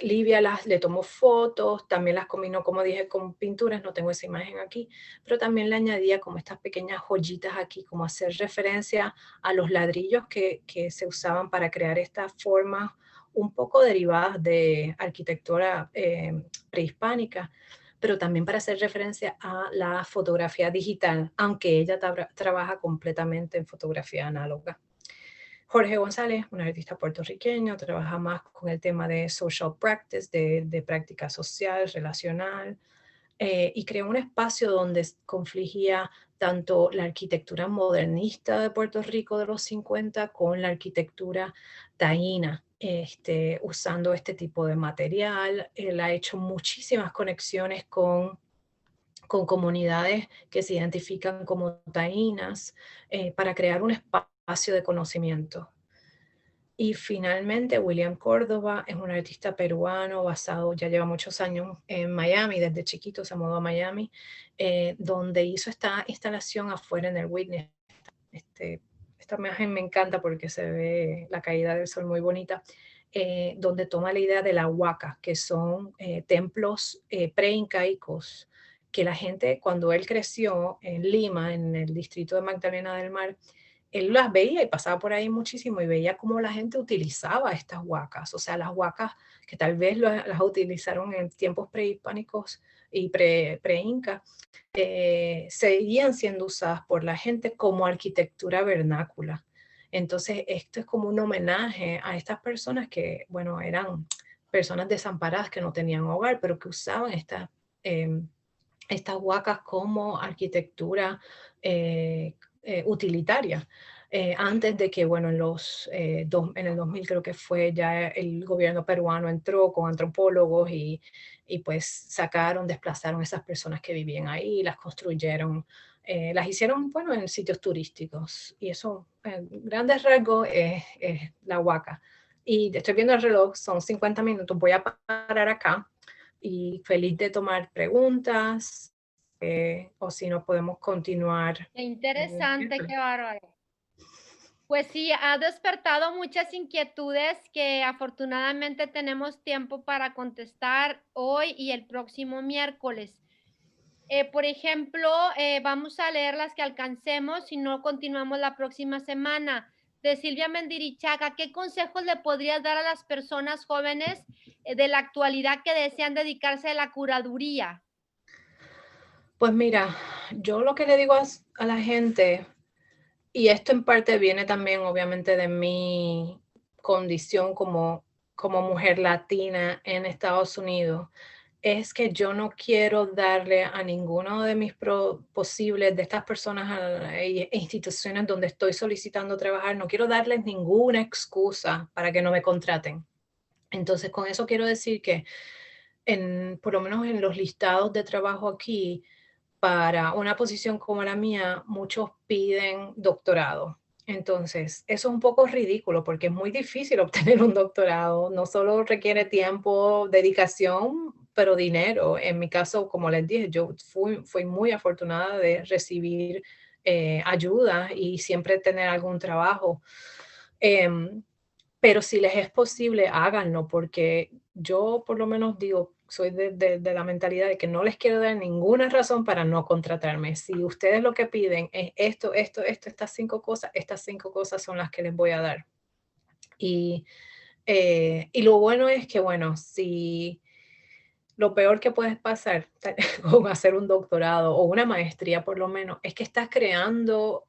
Livia le tomó fotos, también las combinó, como dije, con pinturas, no tengo esa imagen aquí, pero también le añadía como estas pequeñas joyitas aquí, como hacer referencia a los ladrillos que se usaban para crear estas formas un poco derivadas de arquitectura prehispánica, pero también para hacer referencia a la fotografía digital, aunque ella trabaja completamente en fotografía análoga. Jorge González, un artista puertorriqueño, trabaja más con el tema de social practice, de práctica social, relacional, y creó un espacio donde confligía tanto la arquitectura modernista de Puerto Rico de los 50 con la arquitectura taína, usando este tipo de material. Él ha hecho muchísimas conexiones con comunidades que se identifican como taínas para crear un espacio de conocimiento. Y finalmente, William Córdoba es un artista peruano basado, ya lleva muchos años en Miami, desde chiquito se mudó a Miami, donde hizo esta instalación afuera en el Whitney. Esta imagen me encanta porque se ve la caída del sol muy bonita, donde toma la idea de la huaca, que son templos preincaicos, que la gente, cuando él creció en Lima, en el distrito de Magdalena del Mar, él las veía y pasaba por ahí muchísimo y veía cómo la gente utilizaba estas huacas, o sea, las huacas que tal vez las utilizaron en tiempos prehispánicos y pre-inca, seguían siendo usadas por la gente como arquitectura vernácula. Entonces, esto es como un homenaje a estas personas que, bueno, eran personas desamparadas que no tenían hogar, pero que usaban estas huacas como arquitectura utilitaria. Antes de que, bueno, en el 2000 creo que fue, ya el gobierno peruano entró con antropólogos y pues desplazaron esas personas que vivían ahí, las construyeron, las hicieron, bueno, en sitios turísticos. Y eso, en grandes rasgos, es la huaca. Y estoy viendo el reloj, son 50 minutos, voy a parar acá y feliz de tomar preguntas, o si no podemos continuar. Qué interesante, qué bárbaro. Pues sí, ha despertado muchas inquietudes que afortunadamente tenemos tiempo para contestar hoy y el próximo miércoles. Por ejemplo, vamos a leer las que alcancemos, si no continuamos la próxima semana. De Silvia Mendirichaga, ¿qué consejos le podrías dar a las personas jóvenes de la actualidad que desean dedicarse a la curaduría? Pues mira, yo lo que le digo a la gente, y esto en parte viene también obviamente de mi condición como mujer latina en Estados Unidos, es que yo no quiero darle a ninguno de mis posibles, de estas personas e instituciones donde estoy solicitando trabajar, no quiero darles ninguna excusa para que no me contraten. Entonces, con eso quiero decir que por lo menos en los listados de trabajo aquí, para una posición como la mía, muchos piden doctorado. Entonces, eso es un poco ridículo porque es muy difícil obtener un doctorado. No solo requiere tiempo, dedicación, pero dinero. En mi caso, como les dije, yo fui muy afortunada de recibir ayuda y siempre tener algún trabajo. Em, pero si les es posible, háganlo, porque yo por lo menos digo, soy de la mentalidad de que no les quiero dar ninguna razón para no contratarme. Si ustedes lo que piden es esto, estas 5 cosas son las que les voy a dar. Y lo bueno es que, bueno, si lo peor que puedes pasar con hacer un doctorado o una maestría por lo menos es que estás creando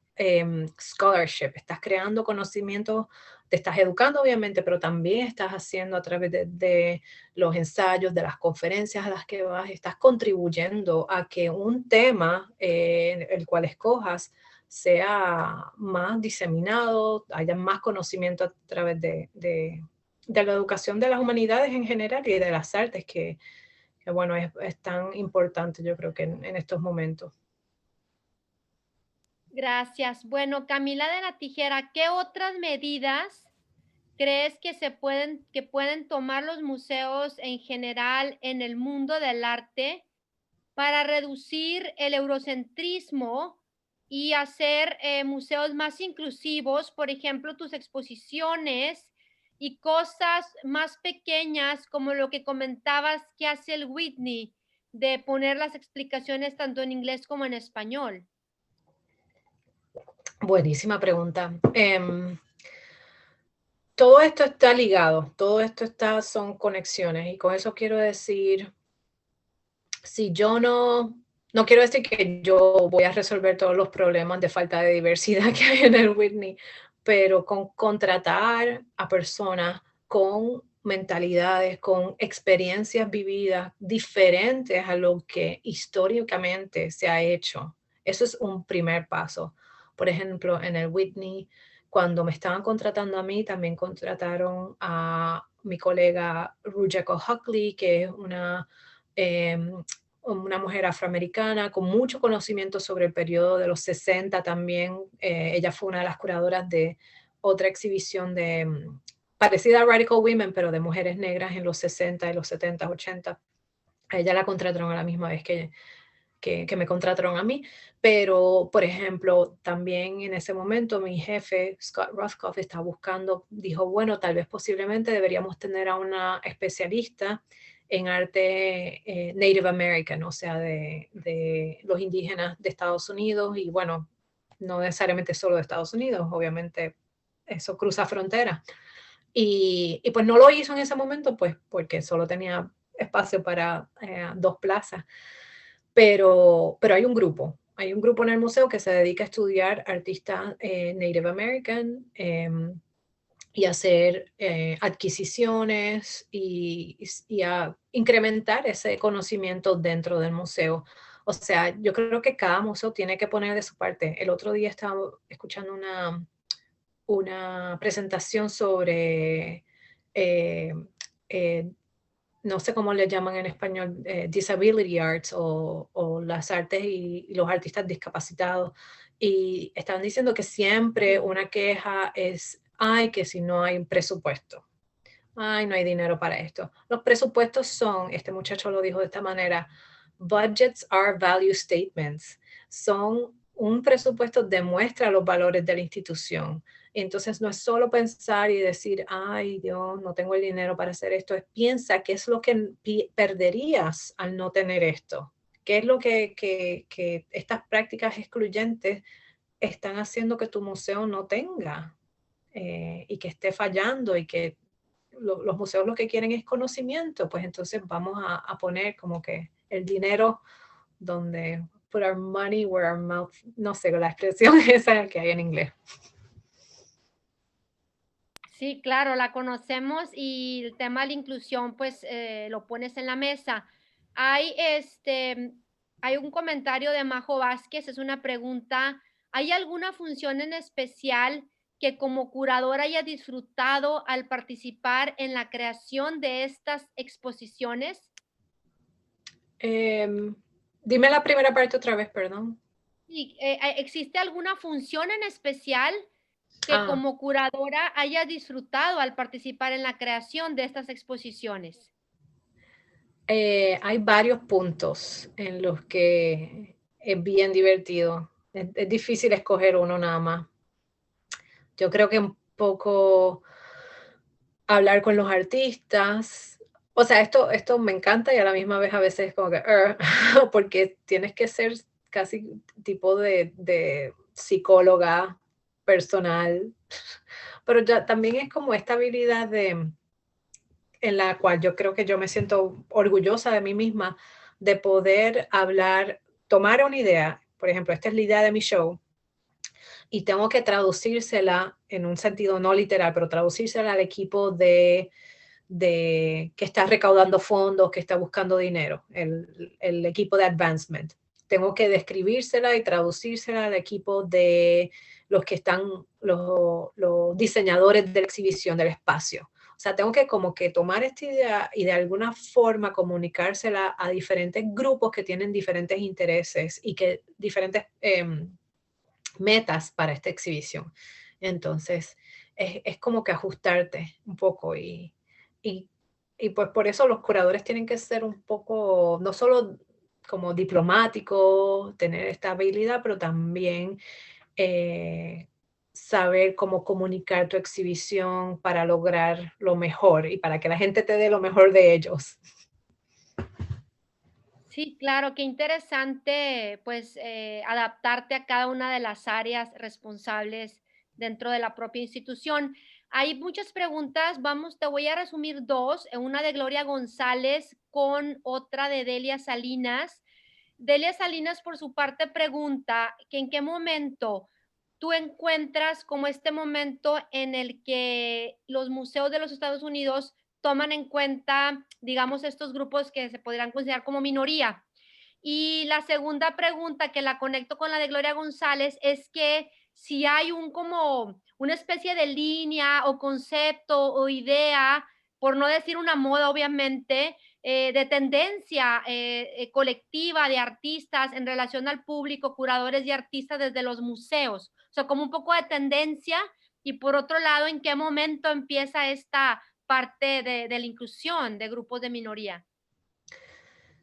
scholarship, estás creando conocimiento, te estás educando obviamente, pero también estás haciendo a través de los ensayos, de las conferencias a las que vas, estás contribuyendo a que un tema, el cual escojas, sea más diseminado, haya más conocimiento a través de la educación de las humanidades en general y de las artes que bueno, es tan importante yo creo que en estos momentos. Gracias. Bueno, Camila de la Tijera, ¿qué otras medidas crees que pueden tomar los museos en general en el mundo del arte para reducir el eurocentrismo y hacer museos más inclusivos, por ejemplo, tus exposiciones y cosas más pequeñas como lo que comentabas que hace el Whitney, de poner las explicaciones tanto en inglés como en español? Buenísima pregunta. Todo esto está ligado, todo esto son conexiones y con eso quiero decir, si yo no quiero decir que yo voy a resolver todos los problemas de falta de diversidad que hay en el Whitney, pero con contratar a personas con mentalidades, con experiencias vividas diferentes a lo que históricamente se ha hecho. Eso es un primer paso. Por ejemplo, en el Whitney, cuando me estaban contratando a mí, también contrataron a mi colega Rujeko Huckley, que es una mujer afroamericana con mucho conocimiento sobre el periodo de los 60 también. Ella fue una de las curadoras de otra exhibición parecida a Radical Women, pero de mujeres negras en los 60 y los 70, 80. A ella la contrataron a la misma vez que me contrataron a mí, pero por ejemplo, también en ese momento mi jefe, Scott Rothkopf, estaba buscando, dijo, bueno, tal vez posiblemente deberíamos tener a una especialista en arte Native American, o sea, de los indígenas de Estados Unidos, y bueno, no necesariamente solo de Estados Unidos, obviamente eso cruza fronteras. Y pues no lo hizo en ese momento, pues porque solo tenía espacio para 2 plazas. Pero hay un grupo en el museo que se dedica a estudiar artistas Native American y hacer adquisiciones y a incrementar ese conocimiento dentro del museo. O sea, yo creo que cada museo tiene que poner de su parte. El otro día estaba escuchando una presentación sobre eh, eh, no sé cómo le llaman en español, disability arts o las artes y los artistas discapacitados. Y están diciendo que siempre una queja es, ay, que si no hay presupuesto, ay, no hay dinero para esto. Los presupuestos son, este muchacho lo dijo de esta manera, budgets are value statements. Son un presupuesto demuestra los valores de la institución. Entonces no es solo pensar y decir, ay Dios, no tengo el dinero para hacer esto. Es piensa qué es lo que perderías al no tener esto. ¿Qué es lo que estas prácticas excluyentes están haciendo que tu museo no tenga y que esté fallando y que los museos lo que quieren es conocimiento? Pues entonces vamos a poner como que el dinero donde put our money where our mouth, no sé la expresión esa que hay en inglés. Sí, claro, la conocemos y el tema de la inclusión, pues, lo pones en la mesa. Hay un comentario de Majo Vázquez, es una pregunta, ¿hay alguna función en especial que como curador haya disfrutado al participar en la creación de estas exposiciones? Dime la primera parte otra vez, perdón. Sí, ¿existe alguna función en especial que Ah, como curadora haya disfrutado al participar en la creación de estas exposiciones? hay varios puntos en los que es bien divertido. Es difícil escoger uno nada más. Yo creo que un poco hablar con los artistas. O sea, esto me encanta y a la misma vez a veces como que, porque tienes que ser casi tipo de psicóloga personal, pero ya también es como esta habilidad en la cual yo creo que yo me siento orgullosa de mí misma de poder hablar, tomar una idea, por ejemplo, esta es la idea de mi show, y tengo que traducírsela en un sentido no literal, pero traducírsela al equipo que está recaudando fondos, que está buscando dinero, el equipo de advancement. Tengo que describírsela y traducírsela al equipo de los que están, los diseñadores de la exhibición del espacio. O sea, tengo que como que tomar esta idea y de alguna forma comunicársela a diferentes grupos que tienen diferentes intereses y que diferentes metas para esta exhibición. Entonces, es como que ajustarte un poco y, y pues por eso los curadores tienen que ser un poco, no solo como diplomático, tener esta habilidad, pero también saber cómo comunicar tu exhibición para lograr lo mejor y para que la gente te dé lo mejor de ellos. Sí, claro, qué interesante, pues, adaptarte a cada una de las áreas responsables dentro de la propia institución. Hay muchas preguntas, vamos, te voy a resumir 2, una de Gloria González con otra de Delia Salinas. Delia Salinas, por su parte, pregunta que en qué momento tú encuentras como este momento en el que los museos de los Estados Unidos toman en cuenta, digamos, estos grupos que se podrían considerar como minoría. Y la segunda pregunta, que la conecto con la de Gloria González, es que si hay un como una especie de línea o concepto o idea, por no decir una moda, obviamente, de tendencia colectiva de artistas en relación al público, curadores y artistas desde los museos. O sea, como un poco de tendencia y por otro lado, ¿en qué momento empieza esta parte de la inclusión de grupos de minoría?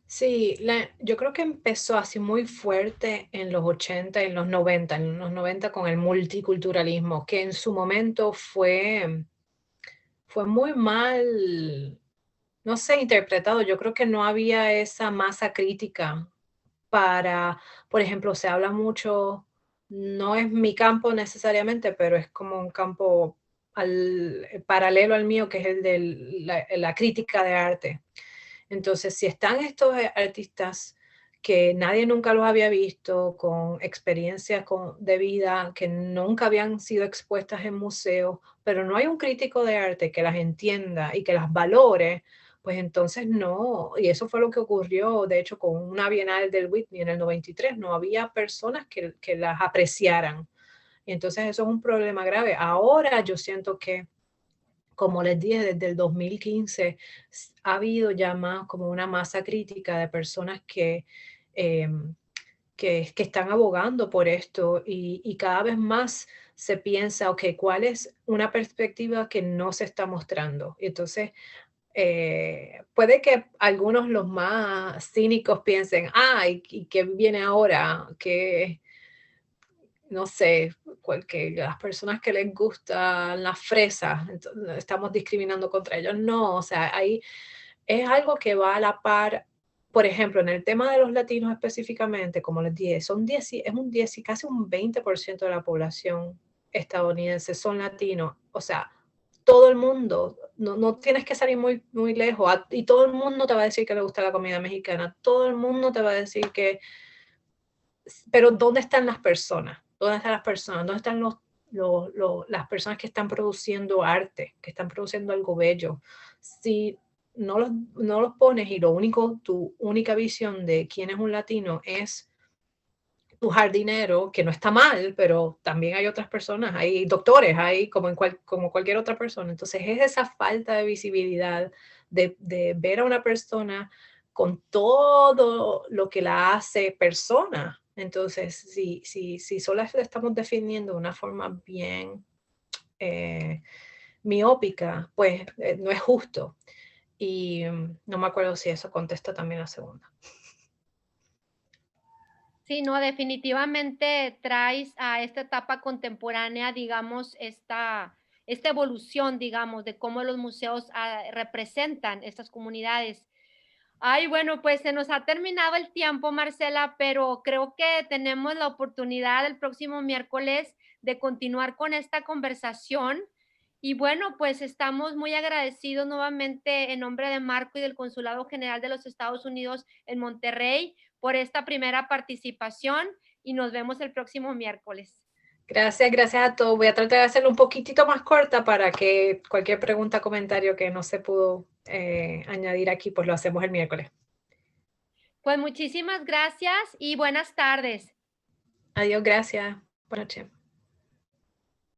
Sí, yo creo que empezó así muy fuerte en los 80 y en los 90 con el multiculturalismo, que en su momento fue muy mal, no sé, interpretado. Yo creo que no había esa masa crítica para, por ejemplo, se habla mucho, no es mi campo necesariamente, pero es como un campo paralelo al mío, que es el de la crítica de arte. Entonces, si están estos artistas que nadie nunca los había visto, con experiencias de vida que nunca habían sido expuestas en museos, pero no hay un crítico de arte que las entienda y que las valore, pues entonces no, y eso fue lo que ocurrió, de hecho, con una Bienal del Whitney en el 93, no había personas que las apreciaran. Y entonces eso es un problema grave. Ahora yo siento que, como les dije, desde el 2015 ha habido ya más como una masa crítica de personas em, que están abogando por esto y cada vez más se piensa, ok, ¿cuál es una perspectiva que no se está mostrando? Y entonces, puede que algunos, los más cínicos, piensen, ¿y qué viene ahora? ¿Qué, no sé, las personas que les gustan las fresas, estamos discriminando contra ellos? No, o sea, ahí es algo que va a la par. Por ejemplo, en el tema de los latinos específicamente, como les dije, son 10, es un 10 y casi un 20% de la población estadounidense son latinos. O sea, todo el mundo, no tienes que salir muy, muy lejos, y todo el mundo te va a decir que le gusta la comida mexicana, todo el mundo te va a decir que, pero ¿dónde están las personas? ¿Dónde están las personas? ¿Dónde están las personas que están produciendo arte, que están produciendo algo bello? Si no los pones y tu única visión de quién es un latino es tu jardinero, que no está mal, pero también hay otras personas, hay doctores, hay como cualquier otra persona. Entonces es esa falta de visibilidad de ver a una persona con todo lo que la hace persona. Entonces, si solo la estamos definiendo de una forma bien eh, miópica, pues no es justo. Y no me acuerdo si eso contesta también la segunda. Sí, no, definitivamente traes a esta etapa contemporánea, digamos, esta evolución, digamos, de cómo los museos representan estas comunidades. Ay, bueno, pues se nos ha terminado el tiempo, Marcela, pero creo que tenemos la oportunidad el próximo miércoles de continuar con esta conversación. Y bueno, pues estamos muy agradecidos nuevamente en nombre de Marco y del Consulado General de los Estados Unidos en Monterrey por esta primera participación y nos vemos el próximo miércoles. Gracias a todos. Voy a tratar de hacerlo un poquitito más corta para que cualquier pregunta, comentario que no se pudo añadir aquí, pues lo hacemos el miércoles. Pues muchísimas gracias y buenas tardes. Adiós, gracias. Buenas noches.